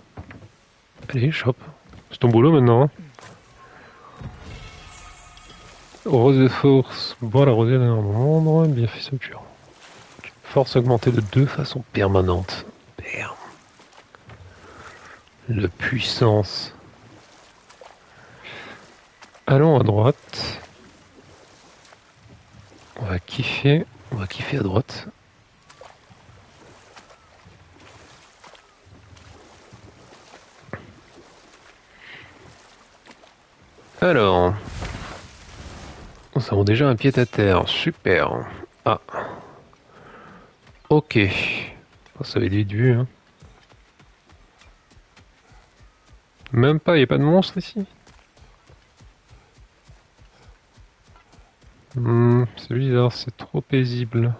Allez, chope. C'est ton boulot maintenant. Hein. Rose de force. Bois la rosée d'un endroit bien fait structure. Force augmentée de 2 façon permanente. Merde. La puissance. Allons à droite. On va kiffer à droite. Alors, nous avons déjà un pied à terre, super. Ah, ok. Ça avait vite vu, hein. Même pas, y a pas de monstre ici. C'est bizarre, c'est trop paisible.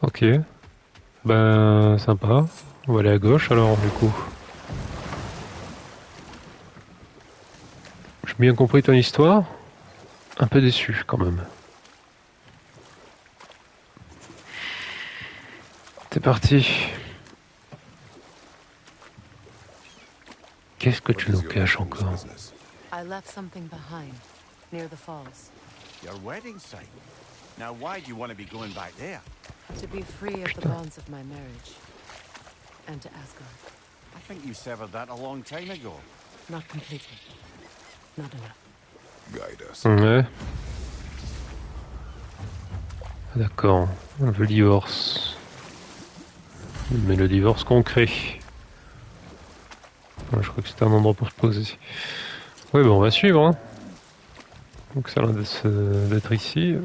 Ok. Ben, sympa. On va aller à gauche alors, du coup. J'ai bien compris ton histoire. Un peu déçu, quand même. C'est parti. Qu'est-ce que tu nous caches encore? I left something behind, near the falls. Your wedding site. Now why do you want to be going back there? To be free of the bonds of my marriage. And to Asgard. I think you severed that a long time ago. Not completely. Not enough. Guide us. Ouais. D'accord. Le divorce. Mais le divorce concret. Je crois que c'était un endroit pour se poser. Oui, bon, on va suivre. Hein. Donc ça a l'air d'être ici.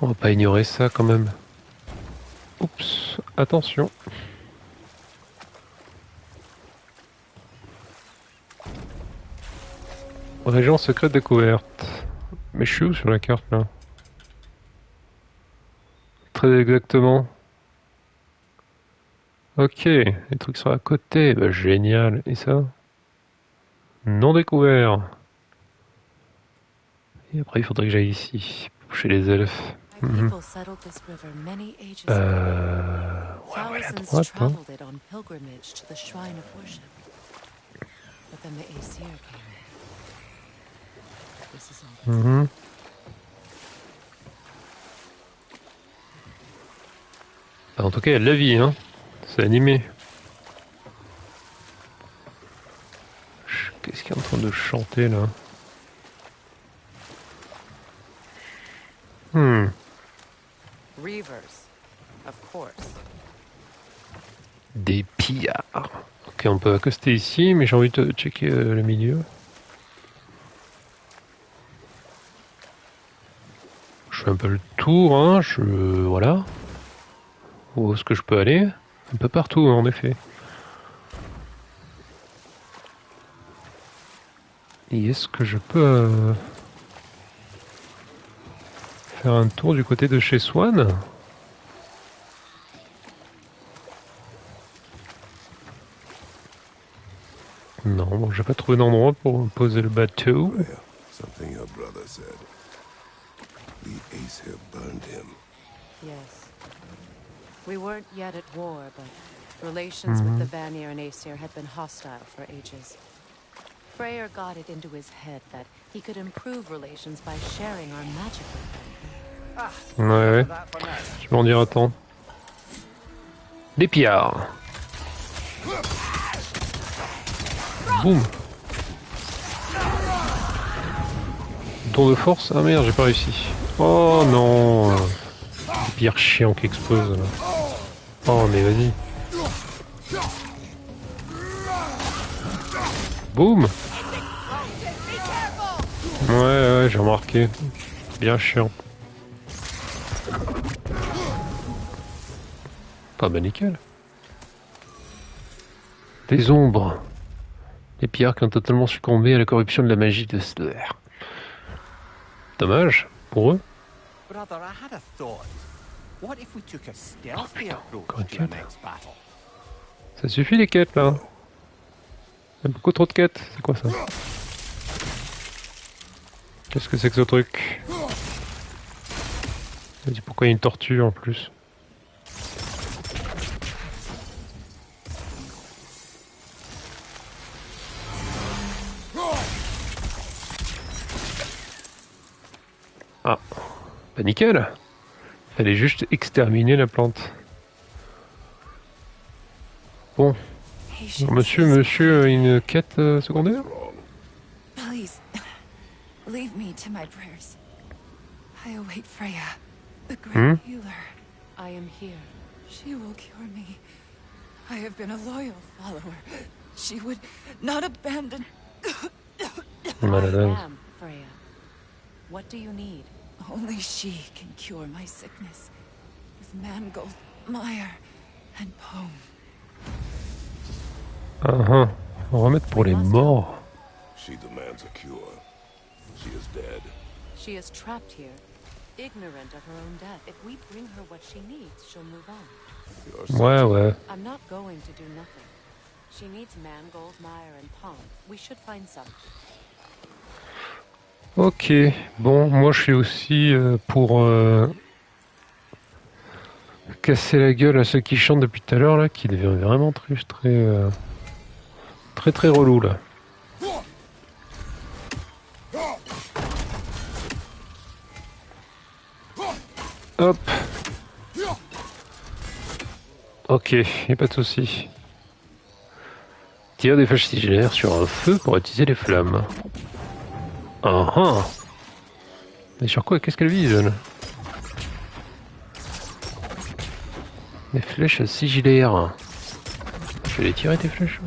On va pas ignorer ça quand même. Oups, attention. Région secrète découverte. Mais je suis où sur la carte là? Très exactement. Ok, les trucs sont à côté, bah, génial. Et ça? Non découvert. Et après il faudrait que j'aille ici, chez les elfes. Ouais, on va aller à droite, hein. En tout cas, il y a de la vie, hein. C'est animé. Qu'est-ce qu'il est en train de chanter là? Reavers, of course. Des pillards. Ok, on peut accoster ici, mais j'ai envie de checker le milieu. Je fais un peu le tour, hein. Voilà. Où est-ce que je peux aller? Un peu partout, en effet. Et est-ce que je peux faire un tour du côté de chez Swan? Non, bon, j'ai pas trouvé d'endroit pour poser le bateau. Something your brother said. The Aesir burned him. Yes. We weren't yet at war, but relations with the Vanir and Aesir had been hostile for ages. Freyr got it into his head that he could improve relations by sharing our magic with them. Ouais, je vais en dire attends. Des pillards. Boum. Tour de force? Ah merde, j'ai pas réussi. Oh non. Des pillards chiants qui explosent là. Oh mais vas-y. Boum. Ouais, j'ai remarqué. Bien chiant. Ah bah nickel. Des ombres. Les pillards qui ont totalement succombé à la corruption de la magie de Slayer. Dommage pour eux. Brother, I had a thought. What if we took a stealthy encore une approach to the quête. next battle? Ça suffit les quêtes là. Il y a beaucoup trop de quêtes. C'est quoi ça? Qu'est-ce que c'est que ce truc? Vas-y, pourquoi il y a une tortue en plus? Ah, bah nickel. Fallait juste exterminer la plante. Bon. Monsieur, une quête secondaire? Please, leave me to my prayers. I await Freya, the great healer. I am here. She will cure me. I have been a loyal follower. She would not abandon... Malade. Damn, Freya. What do you need? Only she can cure my sickness. with Mangold, Meyer, and Poe. On va mettre pour les morts. She demands a cure. She is dead. She is trapped here, ignorant of her own death. If we bring her what she needs, she'll move on. Ouais. I'm not going to do nothing. She needs Mangold, Meyer, and Pond. We should find some. Ok, bon, moi je suis aussi pour casser la gueule à ceux qui chantent depuis tout à l'heure là, qui devient vraiment très relou là. Hop. Ok, y'a pas de souci. Tire des flèches sigillères sur un feu pour attiser les flammes. Mais sur quoi? Qu'est-ce qu'elle vise elle? Des flèches sigillaires. Je vais les tirer tes flèches.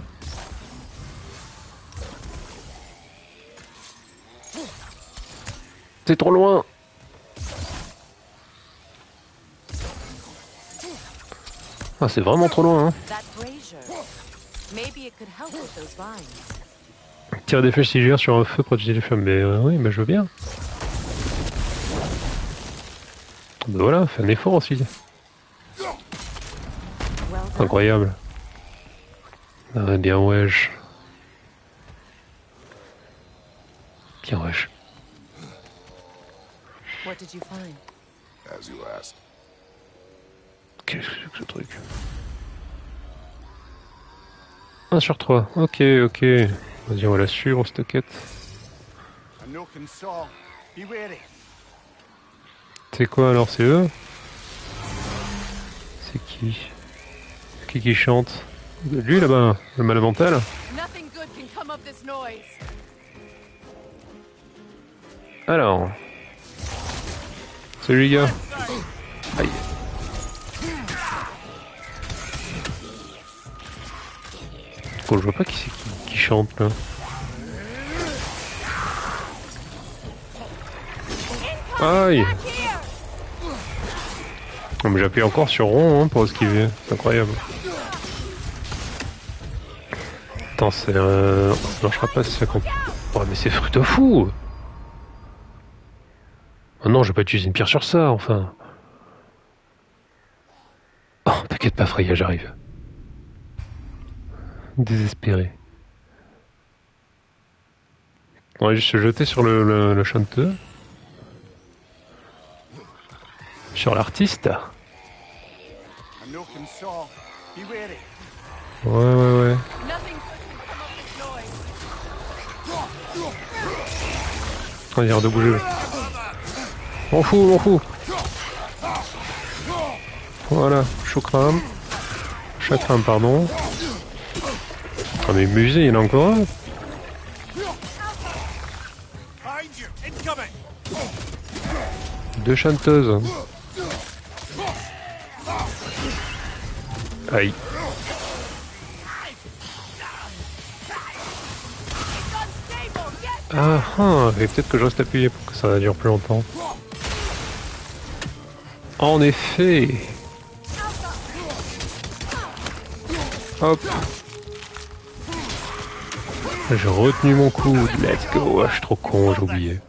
C'est trop loin. Ah, c'est vraiment trop loin, hein. Tire des flèches sigillaires sur un feu pour protéger les flammes. Mais oui, je veux bien. Ben voilà, fais un effort aussi. Incroyable. Ah, bien wesh. Bien wesh. What did you find? As you asked. Qu'est-ce que c'est que ce truc? 1 sur 3. Ok. Vas-y, on va la suivre, cette quête. C'est quoi alors? C'est eux? C'est qui? Qui chante? Lui là-bas, le malade mental? Alors. Salut les gars. Aïe. Bon, je vois pas qui c'est qui chante là. Aïe. Non, mais j'appuie encore sur rond hein, pour esquiver. C'est incroyable. Attends, ça marchera pas si ça compte. Oh, mais c'est fruit fou. Oh non, je vais pas utiliser une pierre sur ça, enfin. Oh, t'inquiète pas, Freya, j'arrive. Désespéré. On va juste se jeter sur le chanteux. Sur l'artiste. Ouais. On va dire de bouger. M'en fous. Voilà, chakram, pardon. Ah mais musée, il y en a encore un. Deux chanteuses. Aïe. Et peut-être que je reste appuyé pour que ça dure plus longtemps. En effet. Hop. J'ai retenu mon coup. Let's go. Ah, je suis trop con, j'ai oublié.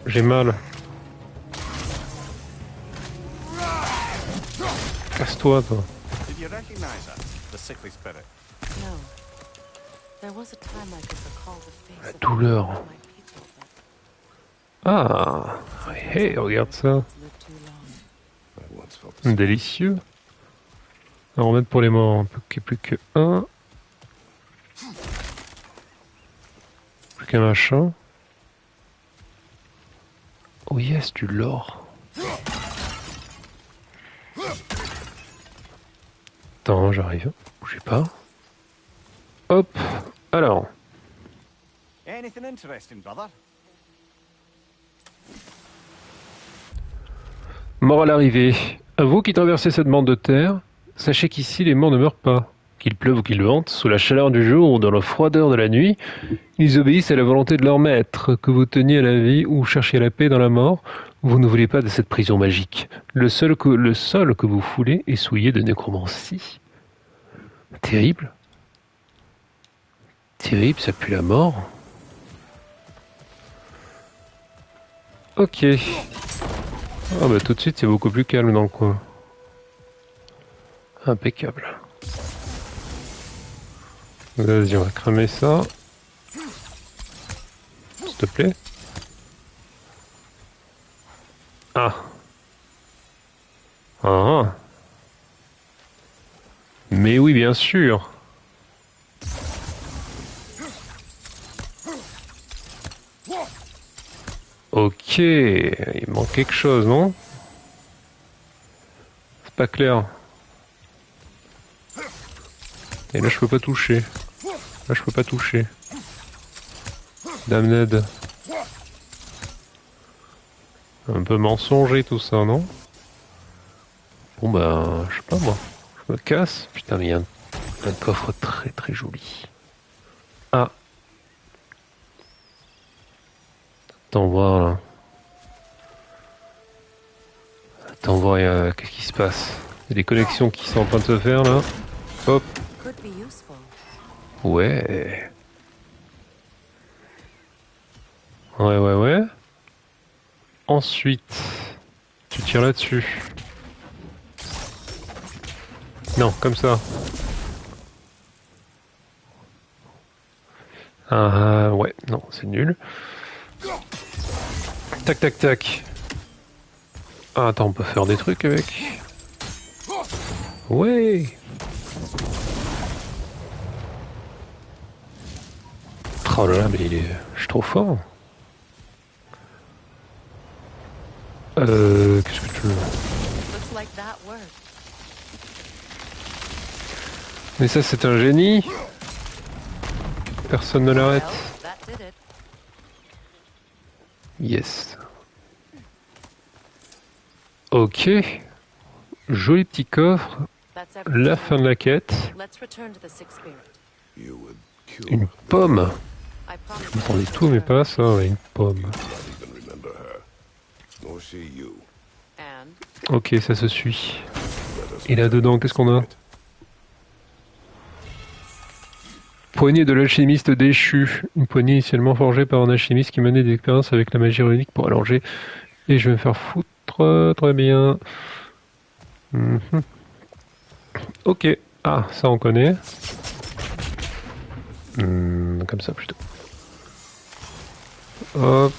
J'ai mal. Casse-toi, toi. La douleur. Ah, hey, regarde ça. Délicieux. On va remettre pour les morts. Plus que un. Plus qu'un machin. Oh yes, du lore. Attends, j'arrive. Bougez pas. Hop. Alors. Anything interesting, brother? Mort à l'arrivée. À vous qui traversez cette bande de terre, sachez qu'ici les morts ne meurent pas. Qu'il pleuve ou qu'il vente, sous la chaleur du jour ou dans la froideur de la nuit, ils obéissent à la volonté de leur maître. Que vous teniez à la vie ou cherchiez la paix dans la mort, Vous ne voulez pas de cette prison magique. Le sol que vous foulez est souillé de nécromancie. Terrible. Terrible, ça pue la mort. Ok. Ah bah tout de suite c'est beaucoup plus calme dans le coin. Impeccable. Vas-y, on va cramer ça. S'il te plaît. Ah. Ah. Mais oui, bien sûr. Ok. Il manque quelque chose, non? C'est pas clair. Et là, je peux pas toucher. Là, je peux pas toucher. Damned. Un peu mensonger tout ça, non? Bon bah, je sais pas moi. Je me casse. Putain, mais il y a un coffre très très joli. Ah. Attends voir là. Attends voir, qu'est-ce qui se passe? Il y a des connexions qui sont en train de se faire là. Hop. Ouais. Ouais. Ensuite, tu tires là-dessus. Non, comme ça. Ah ouais, non, c'est nul. Tac, tac, tac. Ah, attends, on peut faire des trucs avec. Ouais. Oh là là, mais je suis trop fort. Qu'est-ce que tu veux? Mais ça, c'est un génie. Personne ne l'arrête. Yes. Ok. Joli petit coffre. La fin de la quête. Une pomme. Je m'attendais tout, mais pas à ça, une pomme. Ok, ça se suit. Et là-dedans, qu'est-ce qu'on a? Poignée de l'alchimiste déchu. Une poignée initialement forgée par un alchimiste qui menait des expériences avec la magie runique pour allonger. Et je vais me faire foutre. Très bien. Ok. Ah, ça on connaît. Comme ça plutôt. Hop.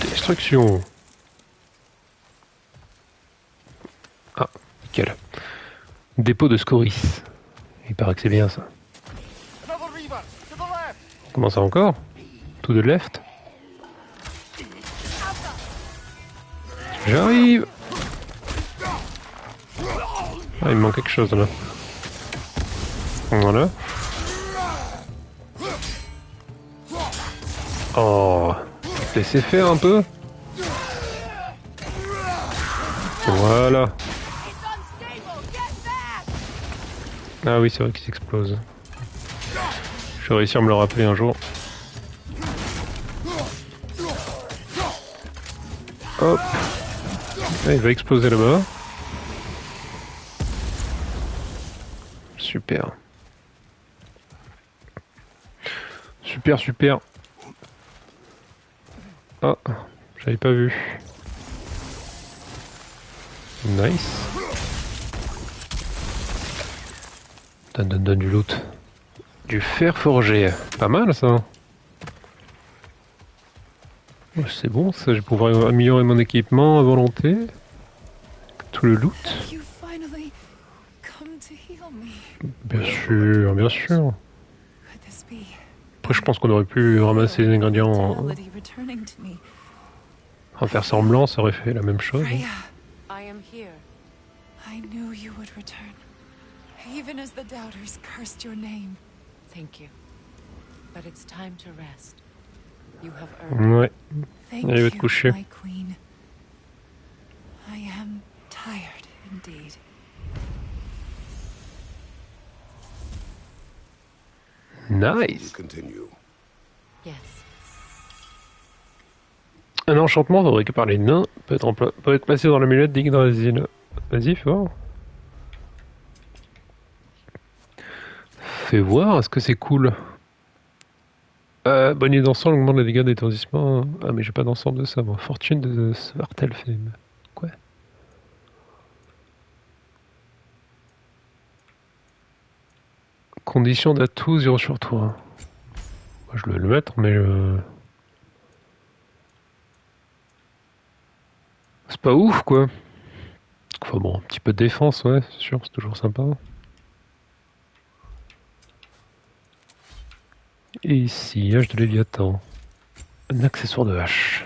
Destruction. Ah, nickel. Dépôt de scoris. Il paraît que c'est bien ça. Comment ça encore? To the left. J'arrive. Ah, il me manque quelque chose là. Voilà. Oh, laissez faire un peu. Voilà. Ah oui, c'est vrai qu'il s'explose. Je vais réussir à me le rappeler un jour. Hop. Ah, il va exploser là-bas. Super. Super. Ah, j'avais pas vu. Nice. Donne du loot. Du fer forgé. Pas mal ça. C'est bon, ça, je vais pouvoir améliorer mon équipement à volonté. Tout le loot. Bien sûr. Après, je pense qu'on aurait pu ramasser les ingrédients en faire semblant, ça aurait fait la même chose. I knew you would return, even as the doubters cursed your name. Thank you. But it's time to rest. You have earned. Ouais. Thank Allez, va te you, coucher. my queen. I am tired indeed. Nice. Continue. Yes. Un enchantement fabriqué par les nains peut être placé dans l'amulette d'Yggdrasil. Vas-y, fais voir. Fais voir, est-ce que c'est cool? Bonnet d'ensemble augmente les dégâts d'étourdissement. Ah, mais j'ai pas d'ensemble de ça, moi. Fortune de Svartalfheim. Quoi? Condition d'atout 0 sur 3. Moi, je vais le mettre, mais c'est pas ouf, quoi. Enfin bon, un petit peu de défense, ouais, c'est sûr, c'est toujours sympa. Et ici, hache de Léviathan. Un accessoire de hache.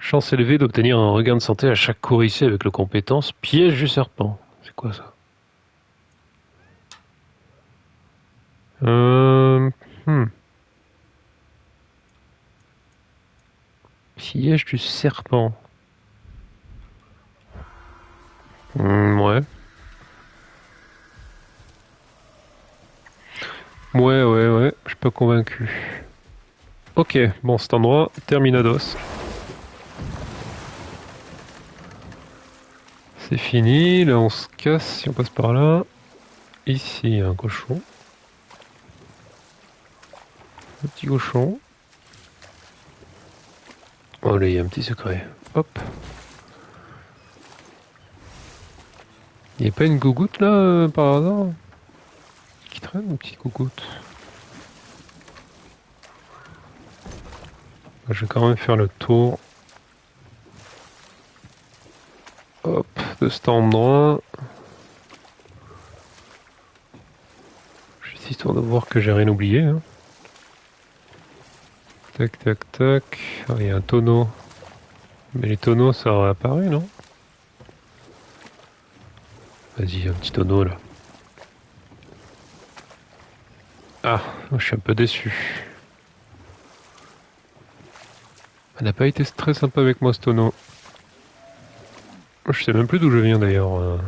Chance élevée d'obtenir un regain de santé à chaque courrier avec la compétence piège du serpent. C'est quoi ça? Piège du serpent. Ouais. Ouais, je suis pas convaincu. Ok, bon, cet endroit, terminados. C'est fini, là on se casse si on passe par là. Ici, il y a un cochon. Un petit cochon. Oh là, il y a un petit secret. Hop. Il n'y a pas une gougoute là, par hasard? Qui traîne, une petite gougoute? Je vais quand même faire le tour. Hop, de cet endroit. Juste histoire de voir que j'ai rien oublié. Hein. Tac, tac, tac. Ah, il y a un tonneau. Mais les tonneaux, ça aurait apparu, non? Vas-y, un petit tonneau là. Ah, je suis un peu déçu. Elle n'a pas été très sympa avec moi ce tonneau. Je sais même plus d'où je viens d'ailleurs.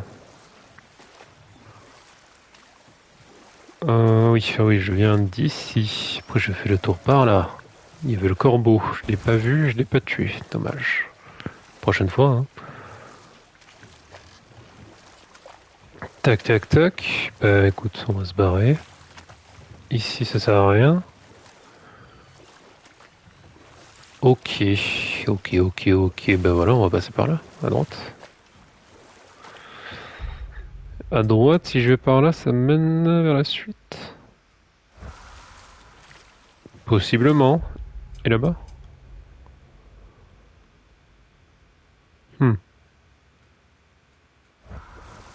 Oui, je viens d'ici. Après je fais le tour par là. Il y avait le corbeau. Je l'ai pas vu, je l'ai pas tué. Dommage. Prochaine fois. Hein. Tac, tac, tac. Bah écoute, on va se barrer. Ici ça sert à rien. Ok. Bah voilà, on va passer par là, à droite. À droite, si je vais par là, ça mène vers la suite. Possiblement. Et là-bas?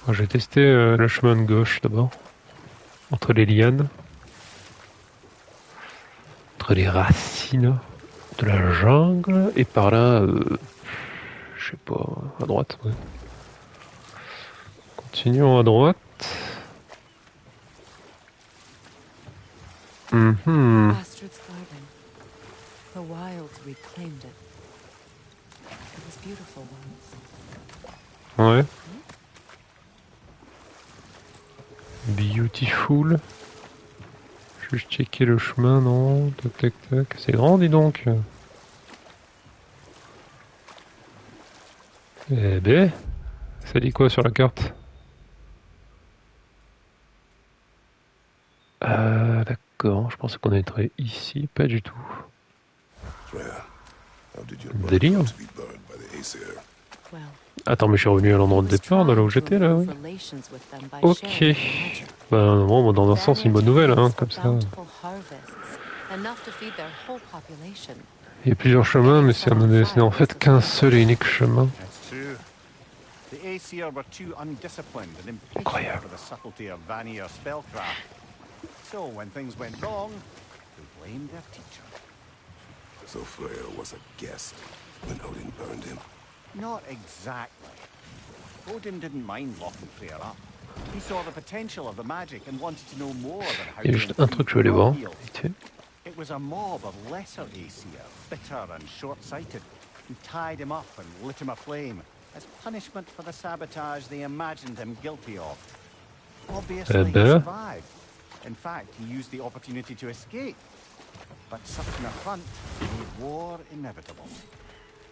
Je vais tester le chemin de gauche d'abord. Entre les lianes. Entre les racines de la jungle. Et par là, je sais pas, à droite. Ouais. Continuons à droite. Astrid's garden. The wilds reclaimed it. It was beautiful once. Ouais. Beautiful. Juste checker le chemin, non? Tac, tac, tac. C'est grand, dis donc. Eh ben, ça dit quoi sur la carte? D'accord, je pensais qu'on était ici, pas du tout. Délire. Attends, mais je suis revenu à l'endroit de départ, de là où j'étais, là, oui. Ok. Ben, bon, dans un sens, c'est une bonne nouvelle, hein, comme ça. Il y a plusieurs chemins, mais c'est en fait qu'un seul et unique chemin. Incroyable. So when things went wrong, they blamed their teacher. So Freya was a guest when Odin burned him? Not exactly. Odin didn't mind locking Freya up. He saw the potential of the magic and wanted to know more than how Il y a juste un truc que je vais aller voir. It was a mob of lesser Aesir, bitter and short-sighted, who tied him up and lit him aflame as punishment for the sabotage they imagined him guilty of. Obviously, he survived. In fact, he used the opportunity to escape. But such an affront made war inevitable.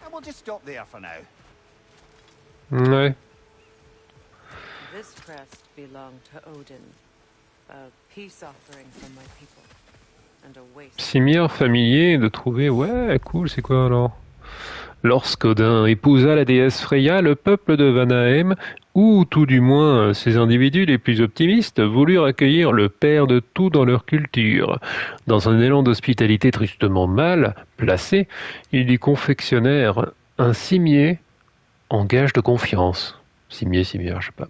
And we'll just stop there for now. Ouais. This crest belonged to Odin, a peace offering from my people, and a waste. Cimière familier de trouver. Ouais, cool, c'est quoi alors? Lorsqu'Odin épousa la déesse Freya, le peuple de Vanaheim, ou tout du moins ces individus les plus optimistes, voulurent accueillir le père de tout dans leur culture. Dans un élan d'hospitalité tristement mal placé, ils lui confectionnèrent un cimier en gage de confiance. Cimière, je sais pas.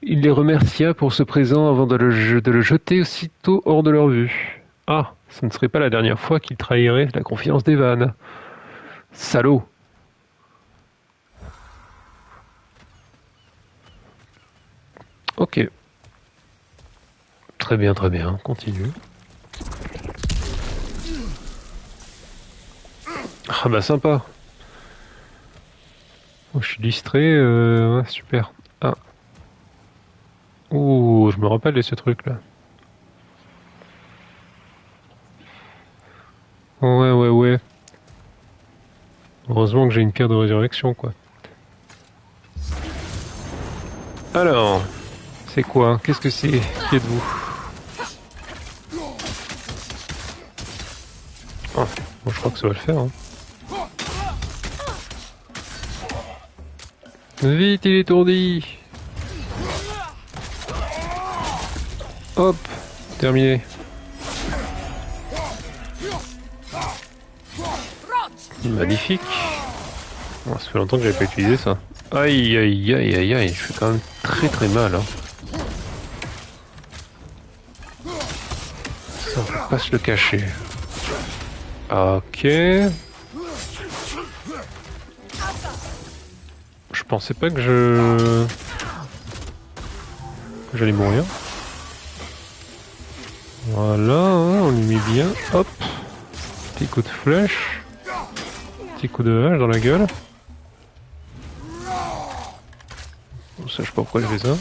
Il les remercia pour ce présent avant de le jeter aussitôt hors de leur vue. Ah, ce ne serait pas la dernière fois qu'il trahirait la confiance des vannes. Salaud! Ok. Très bien, continue. Ah bah sympa. Oh, je suis distrait, ouais, super. Ah. Ouh, je me rappelle de ce truc là. Ouais. Heureusement que j'ai une pierre de résurrection, quoi. Alors, c'est quoi? Qu'est-ce que c'est? Qui êtes-vous? Ah, bon, je crois que ça va le faire. Hein. Vite, il est étourdi. Hop, terminé. Magnifique. Bon, ça fait longtemps que j'avais pas utilisé ça. Aïe, je fais quand même très mal. Hein. Ça, on peut pas se le cacher. Ok. Je pensais pas que j'allais mourir. Voilà, hein, on lui met bien. Hop. Petit coup de flèche. Petit coup de hache dans la gueule. Ça, je sais pas pourquoi je fais ça.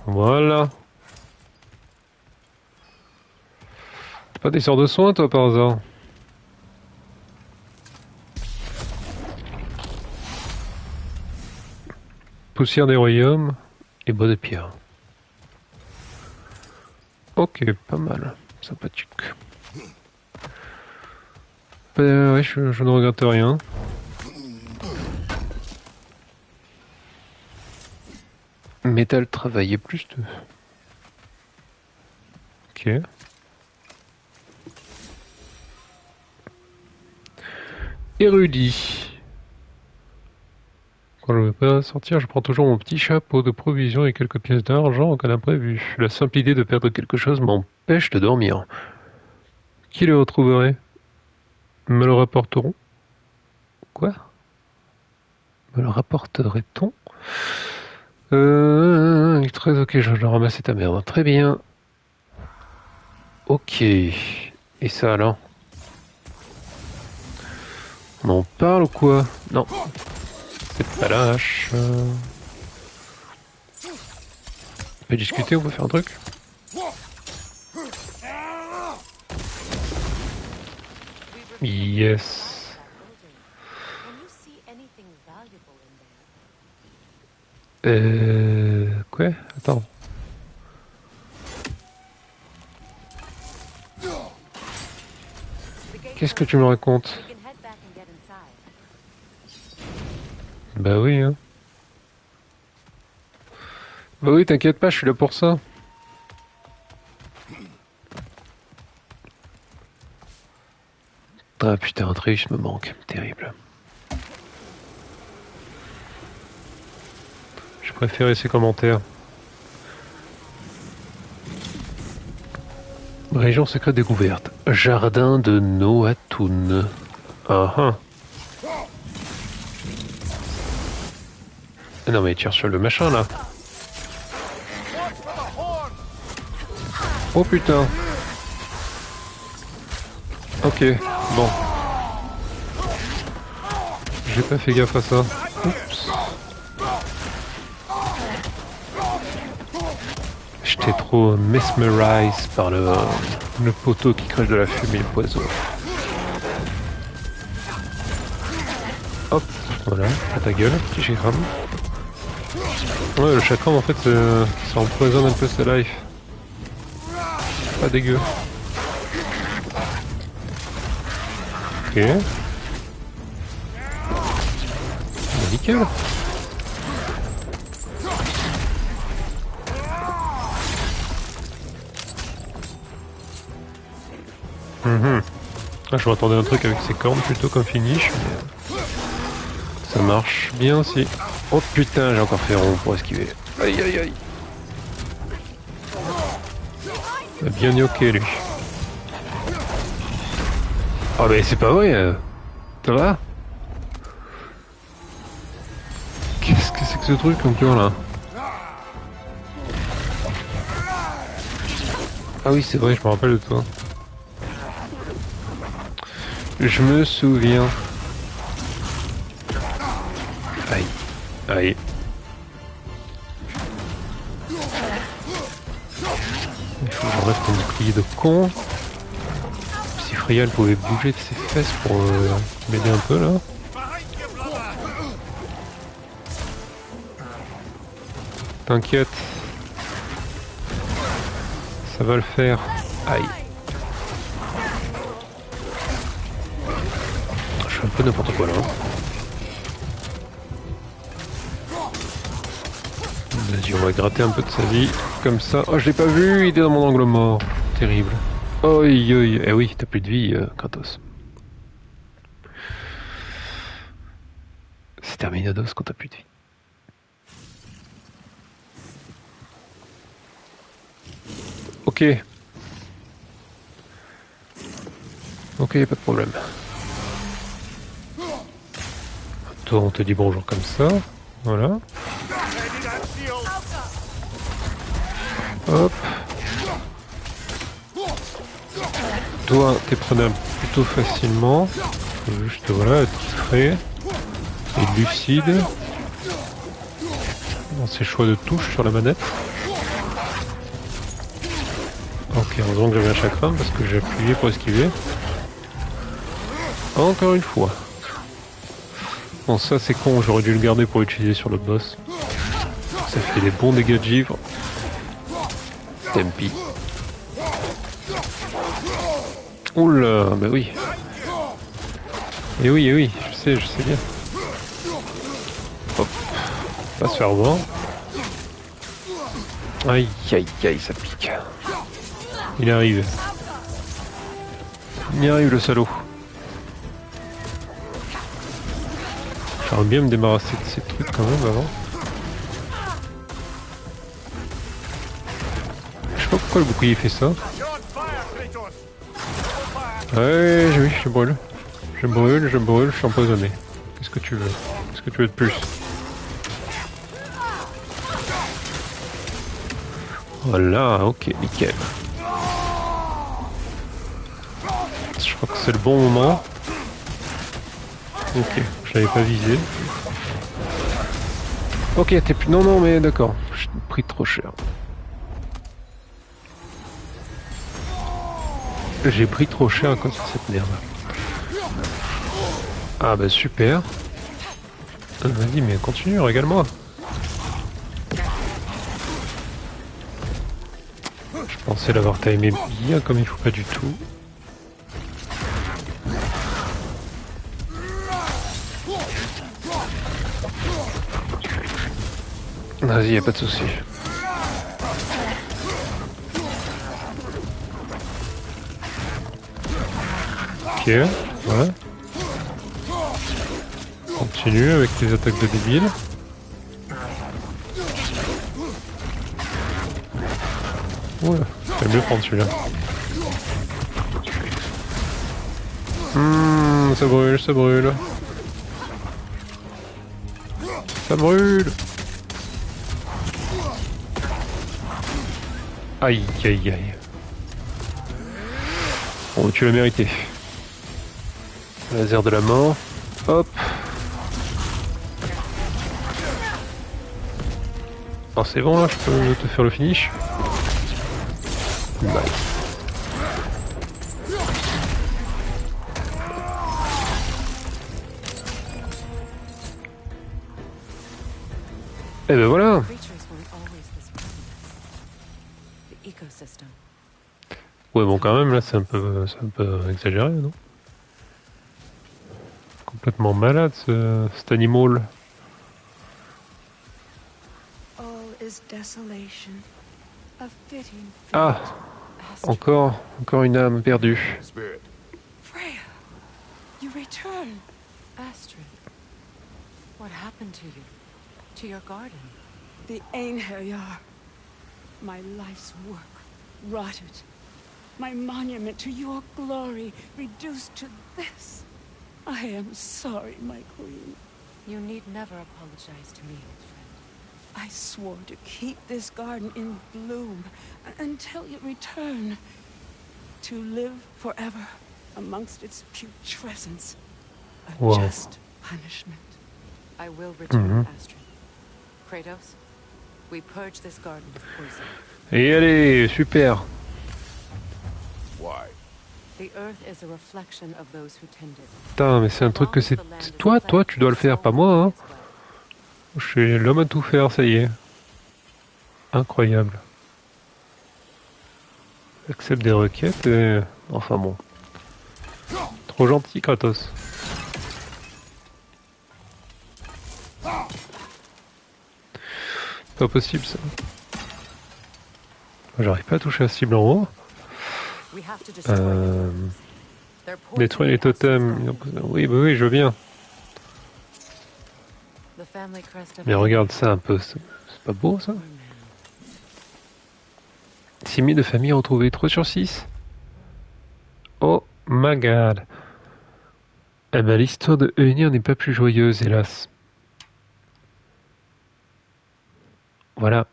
Voilà. T'as pas des sorts de soins, toi, par hasard? Poussière des royaumes et bois de pierre. Ok, pas mal. Sympathique. Ouais, je ne regrette rien. Métal travaillé plus de... Ok. Érudit. Quand je ne veux pas sortir, je prends toujours mon petit chapeau de provisions et quelques pièces d'argent en cas d'imprévu. La simple idée de perdre quelque chose m'empêche de dormir. Qui le retrouverait? Me le rapporteront? Quoi? Me le rapporterait-on? Très ok, je dois ramasser ta merde. Très bien. Ok. Et ça alors? On en parle ou quoi? Non. C'est pas la hache. On peut discuter, on peut faire un truc? Yes. Quoi? Attends. Qu'est-ce que tu me racontes? Bah oui, hein. Bah oui, t'inquiète pas, je suis là pour ça. Ah putain, un Atreus me manque, terrible. Je préférais ses commentaires. Région secrète découverte. Jardin de Noatun. Ah ah. Non mais tire sur le machin là. Oh putain. Ok, bon. J'ai pas fait gaffe à ça. Oups. J'étais trop mesmerised par le poteau qui crache de la fumée et le poison. Voilà, à ta gueule, petit chakram. Ouais, le chakram en fait ça empoisonne un peu sa life. Pas dégueu. Ok. Nickel. Ah, je m'attendais à un truc avec ses cornes plutôt comme finish, mais ça marche bien aussi. Oh putain, j'ai encore fait rond pour esquiver. Aïe aïe aïe. Il a bien yoké lui. Oh mais c'est pas vrai. Ça va? Qu'est-ce que c'est que ce truc encore là? Ah oui c'est vrai, je me rappelle de toi. Je me souviens. Aïe. Aïe. Il faut que j'enlève ton bouclier de con. Si Freya elle pouvait bouger de ses fesses pour m'aider un peu là. T'inquiète. Ça va le faire. Aïe. Je fais un peu n'importe quoi là. Vas-y, on va gratter un peu de sa vie. Comme ça. Oh, je l'ai pas vu, il est dans mon angle mort. Terrible. Oh, eh oui, t'as plus de vie, Kratos. C'est Terminados quand t'as plus de vie. Ok. Ok, pas de problème. Toi, on te dit bonjour comme ça. Voilà. Hop. Toi, t'es prenable plutôt facilement. Faut juste, voilà, être discret et lucide dans ses choix de touche sur la manette. Ok, heureusement que j'avais un chakram parce que j'ai appuyé pour esquiver. Encore une fois. Bon, ça c'est con, j'aurais dû le garder pour l'utiliser sur le boss. Ça fait des bons dégâts de givre. Tempi. Oula, bah oui. Et oui, je sais bien. Hop. Pas se faire voir. Aïe, aïe, aïe, ça pique. Il arrive. Il arrive le salaud. J'aimerais bien me débarrasser de ces trucs quand même avant. Je sais pas pourquoi le bouclier fait ça. Ouais, oui, je brûle. Je brûle, je suis empoisonné. Qu'est-ce que tu veux? Qu'est-ce que tu veux de plus? Voilà, ok, nickel. Je crois que c'est le bon moment. Ok, je l'avais pas visé. Ok, t'es plus... Non, mais d'accord. J'ai pris trop cher. J'ai pris trop cher à cause de cette merde. Ah bah super. Vas-y, mais continue, régale-moi. Je pensais l'avoir timé bien comme il faut pas du tout. Vas-y, y'a pas de souci. Ok, ouais. Continue avec tes attaques de débile. Ouais, j'aime mieux prendre celui-là. Ça brûle, ça brûle. Ça brûle. Aïe, aïe, aïe. Bon, tu l'as mérité. Laser de la mort. Hop. Alors c'est bon là, je peux te faire le finish. Nice. Et ben voilà. Creatures weren't always this restless. The ecosystem. Ouais, bon, quand même, là, c'est un peu exagéré, non? Complètement malade, cet animal. All is desolation. A fitting Ah, encore une âme perdue. Spirit. Freya, you return. Astrid, what happened to you? To your garden? The Einherjar. My life's work, rotted. My monument to your glory, reduced to this. I am sorry, my queen. You need never apologize to me, old friend. I swore to keep this garden in bloom until you return. To live forever amongst its putrescence. A Wow. just punishment. I will return, Astrid. Kratos, we purge this garden of poison. Et allez, super. Why? The earth is a reflection of those who tend it. Putain, mais c'est un truc que c'est toi, tu dois le faire, pas moi, hein. Je suis l'homme à tout faire, ça y est. Incroyable. Accepte des requêtes et... Enfin bon. Trop gentil, Kratos. Pas possible, ça. J'arrive pas à toucher la cible en haut. Détruire les totems. Oui, bah oui, je veux bien. Mais regarde ça un peu. C'est pas beau, ça? 6000 de familles retrouvées. 3 sur 6. Oh my god. Eh ben, l'histoire de Eunir n'est pas plus joyeuse, hélas. Voilà.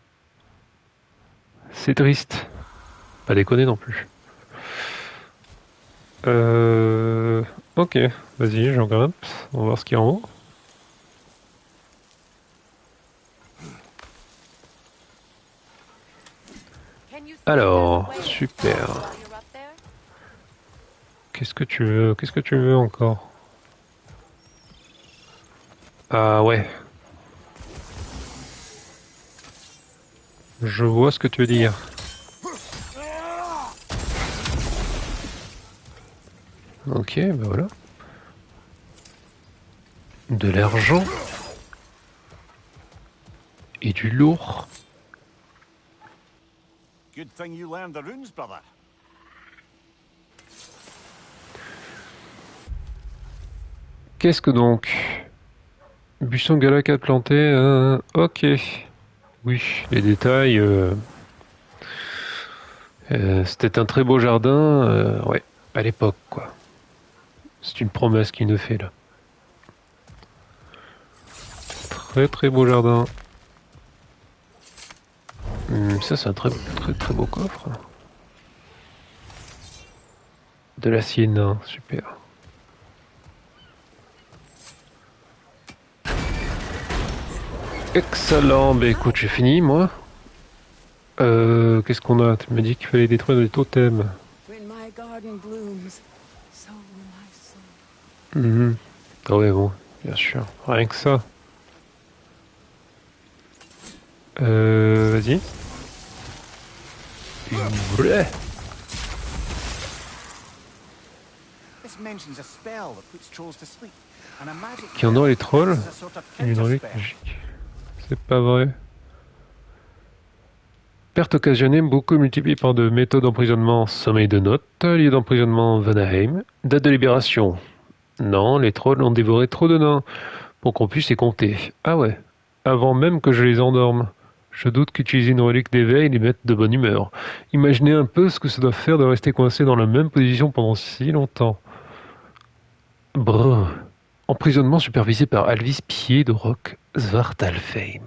C'est triste. Pas déconner non plus. Ok, vas-y, j'en grimpe. On va voir ce qu'il y a en haut. Alors, super. Qu'est-ce que tu veux? Qu'est-ce que tu veux encore? Ah ouais. Je vois ce que tu veux dire. Ok, ben voilà. De l'argent. Et du lourd. Good thing you learned the runes, brother. Qu'est-ce que donc? Buisson Galacade planté. Ok. Oui, les détails. C'était un très beau jardin. Ouais, à l'époque, quoi. C'est une promesse qu'il nous fait là. Très très beau jardin. Ça c'est un très beau coffre. De l'acier nain, super. Excellent, bah écoute j'ai fini moi. Qu'est-ce qu'on a? Tu m'as dit qu'il fallait détruire des totems. When my garden blooms, so will my soul. Ah ouais bon, bien sûr. Rien que ça. Vas-y. Bleh. This mentions a spell that puts trolls to sleep. And a magic Qui en ont les trolls? is a sort of Une hydraulique counterspell. magique. C'est pas vrai. Perte occasionnée, beaucoup multipliées par de méthodes d'emprisonnement. Sommeil de notes, lieu d'emprisonnement Vanaheim. Date de libération. Non, les trolls ont dévoré trop de nains pour qu'on puisse les compter. Ah ouais, avant même que je les endorme. Je doute qu'utiliser une relique d'éveil les mette de bonne humeur. Imaginez un peu ce que ça doit faire de rester coincé dans la même position pendant si longtemps. Brrr. Emprisonnement supervisé par Alvis Pied de Roc Svartalfheim.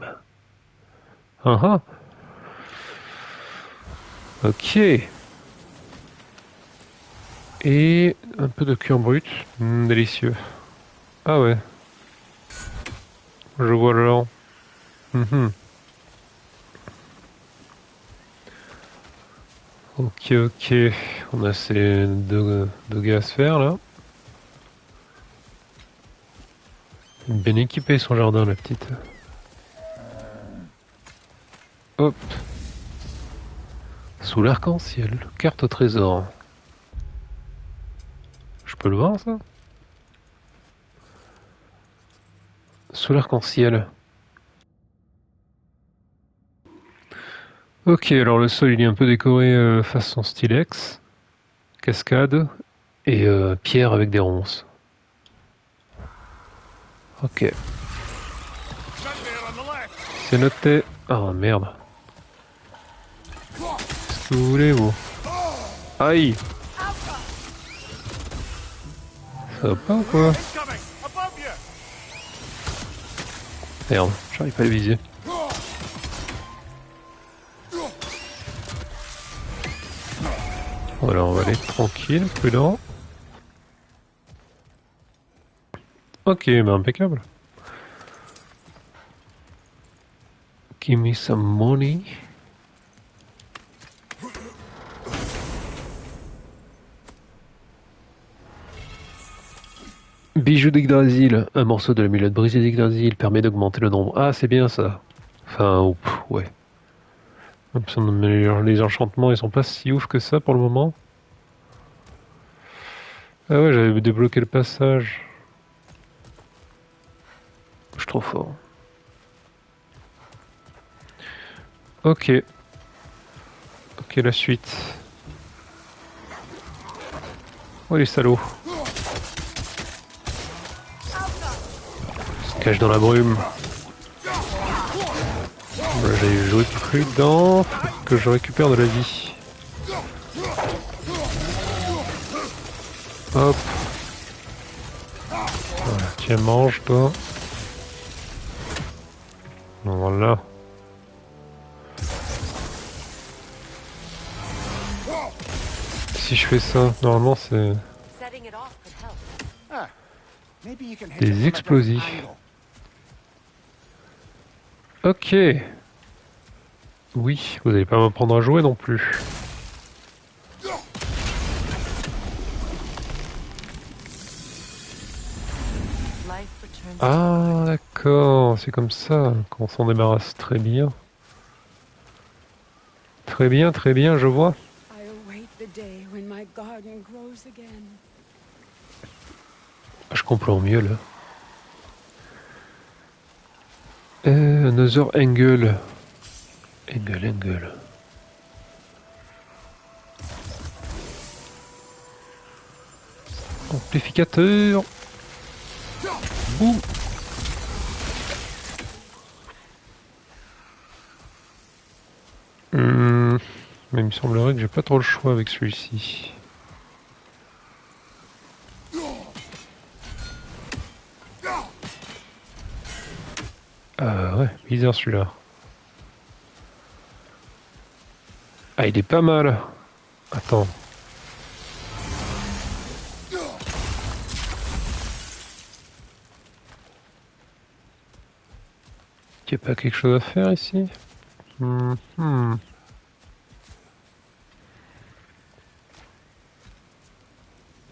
Ah ah. Ok. Et un peu de cuir brut. Délicieux. Ah ouais. Je vois le genre. Ok, ok. On a ces deux gars à se faire là. Bien équipé son jardin, la petite. Hop. Sous l'arc-en-ciel, carte au trésor. Je peux le voir ça? Sous l'arc-en-ciel. Ok, alors le sol il est un peu décoré façon stylex, cascade et pierre avec des ronces. Ok. C'est noté. Ah merde. Qu'est-ce que vous voulez vous? Aïe! Ça va pas ou quoi? Merde, j'arrive pas à le viser. Voilà, on va aller tranquille, prudent. Ok, bah impeccable. Give me some money. Bijou d'Yggdrasil. Un morceau de l'amulette brisée d'Yggdrasil permet d'augmenter le nombre. Ah, c'est bien ça. Enfin, ouais. Les enchantements, ils sont pas si ouf que ça pour le moment. Ah ouais, j'avais débloqué le passage. Je suis trop fort. Ok. Ok, la suite. Oh les salauds. Ils se cachent dans la brume. Voilà, j'ai joué prudent. Faut que je récupère de la vie. Hop. Voilà, tiens, mange toi. Voilà. Si je fais ça, normalement c'est des explosifs. Ok. Oui, vous n'allez pas m'apprendre à jouer non plus. Ah d'accord, c'est comme ça qu'on s'en débarrasse. Très bien. Très bien, je vois. Je comprends mieux là. Another angle. Angle. Amplificateur. Ouh. Mais il me semblerait que j'ai pas trop le choix avec celui-ci. Ah ouais, bizarre celui-là. Ah, il est pas mal. Attends. Il n'y a pas quelque chose à faire ici?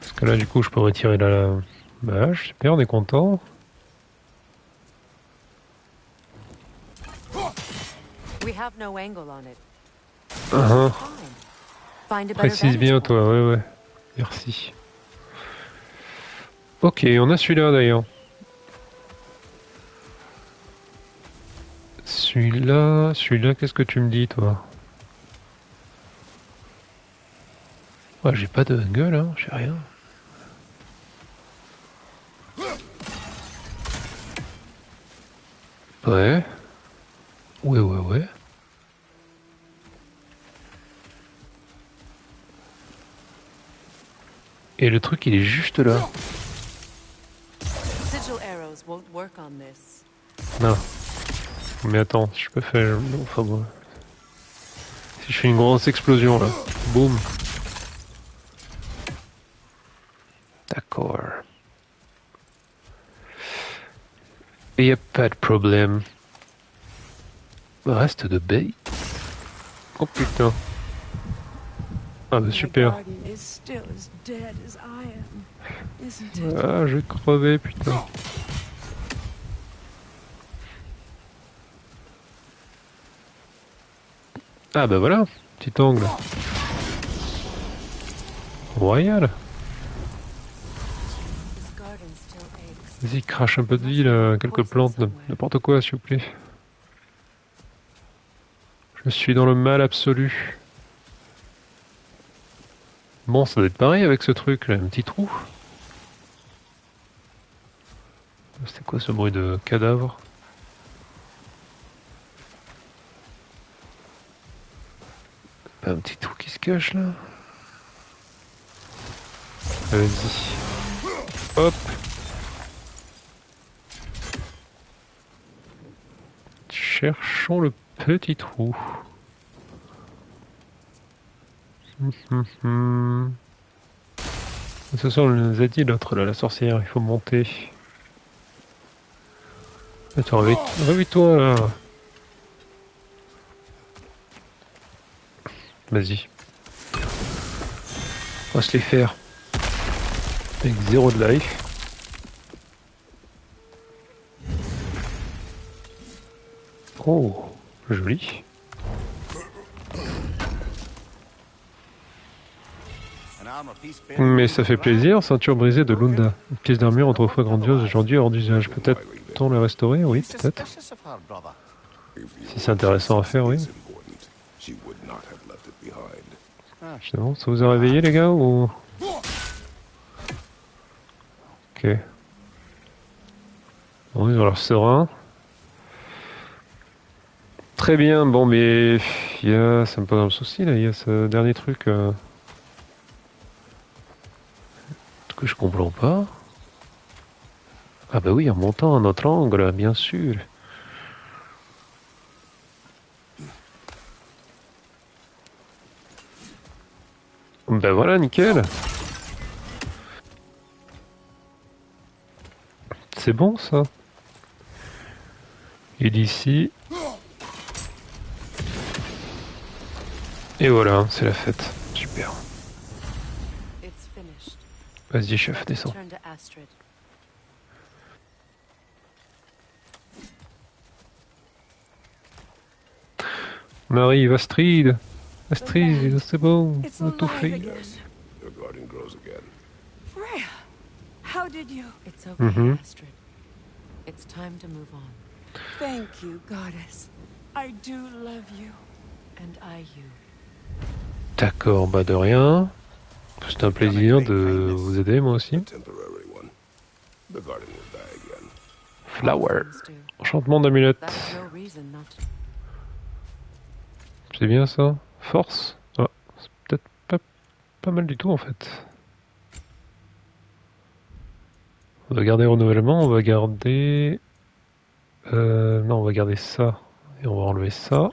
Parce que là, du coup, je peux retirer la bâche. Super, on est content. Précise bien, toi, ouais. Merci. Ok, on a celui-là d'ailleurs. Celui-là, qu'est-ce que tu me dis, toi? Ouais, j'ai pas de gueule, hein, j'ai rien. Ouais. Ouais. Et le truc, il est juste là. Non. Mais attends, je peux faire... Enfin bon. Si je fais une grosse explosion, là. Boum. D'accord. Et y a pas de problème. Reste de bait. Oh putain. Ah bah super. Ah, je vais crever, putain. Ah bah voilà, petit angle. Royal. Vas-y, crache un peu de vie là, quelques plantes, n'importe quoi s'il vous plaît. Je suis dans le mal absolu. Bon, ça doit être pareil avec ce truc là, un petit trou. C'était quoi ce bruit de cadavre? Un petit trou qui se cache là. Vas-y. Hop. Cherchons le petit trou. Ce soir, on nous a dit l'autre là, la sorcière, il faut monter. Attends, réveille-toi là. Vas-y. On va se les faire. Avec 0 de life. Oh, joli. Mais ça fait plaisir, ceinture brisée de Lunda. Une pièce d'armure autrefois grandiose, aujourd'hui hors d'usage. Peut-être-on la restaurer? Oui, peut-être. Si c'est intéressant à faire, oui. C'est bon, ça vous a réveillé les gars ou... Ok. Bon, ils ont l'air sereins. Très bien, bon mais... ça me pose un souci là, il y a ce dernier truc... que je comprends pas. Ah bah oui, en montant à notre angle, bien sûr. Ben voilà, nickel. C'est bon ça. Et d'ici. Et voilà, c'est la fête. Super. Vas-y chef, descends. On arrive, Astrid. Astrid, c'est bon, on a tout fait. Freya, how did you? It's okay, Astrid. It's time to move on. Thank you, goddess. I do love you. And I you. D'accord, bah de rien. C'est un plaisir de vous aider, moi aussi. Flower. Enchantement d'amulette. C'est bien ça. Force. Ah, c'est peut-être pas mal du tout en fait. On va garder renouvellement, on va garder... non, on va garder ça. Et on va enlever ça.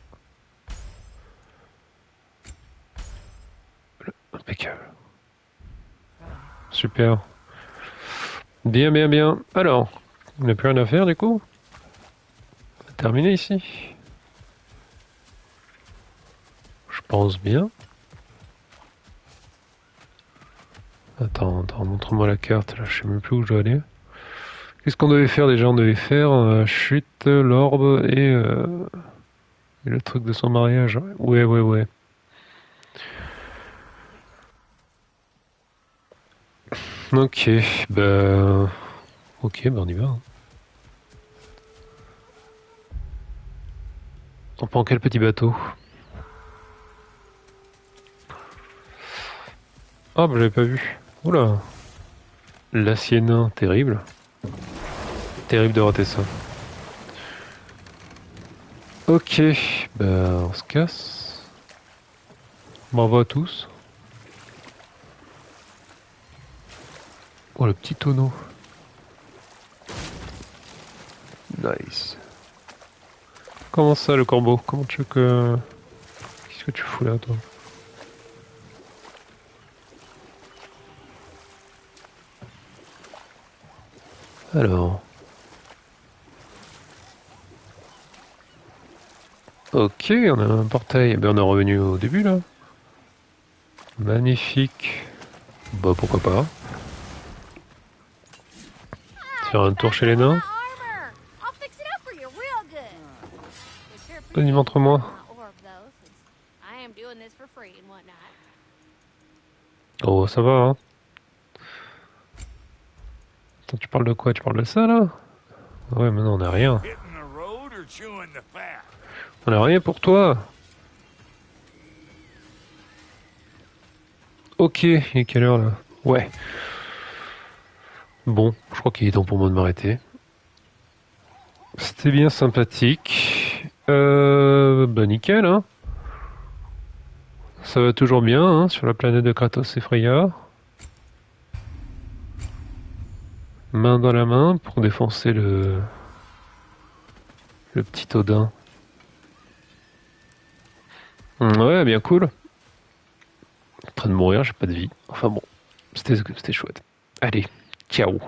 Impeccable. Super. Bien, bien, bien. Alors, on n'a plus rien à faire du coup. On va terminer ici. Je pense bien. Attends, montre-moi la carte, là, je sais même plus où je dois aller. Qu'est-ce qu'on devait faire déjà? On devait faire chute, l'orbe et le truc de son mariage. Ouais. Ok, bah... Ok, bah on y va. Hein. On prend quel petit bateau? Ah bah j'avais pas vu. Oula. L'acier nain, terrible. Terrible de rater ça. Ok, bah on se casse. Bravo à tous. Oh le petit tonneau. Nice. Comment ça le corbeau? Comment tu veux que... Qu'est-ce que tu fous là toi? Alors... Ok, on a un portail. Eh ben on est revenu au début là. Magnifique. Bah pourquoi pas. Faire un tour chez les nains. Vas-y, montre-moi. Oh, ça va, hein. Attends, tu parles de quoi? Tu parles de ça, là? Ouais, mais non, on n'a rien. Hitting the road or chewing the fat? On n'a rien pour toi. Ok, il est quelle heure, là? Ouais. Bon, je crois qu'il est temps pour moi de m'arrêter. C'était bien sympathique. Bah nickel, hein. Ça va toujours bien, hein, sur la planète de Kratos et Freya. Main dans la main pour défoncer le petit Odin. Ouais, bien cool. En train de mourir, j'ai pas de vie. Enfin bon, c'était chouette. Allez, ciao.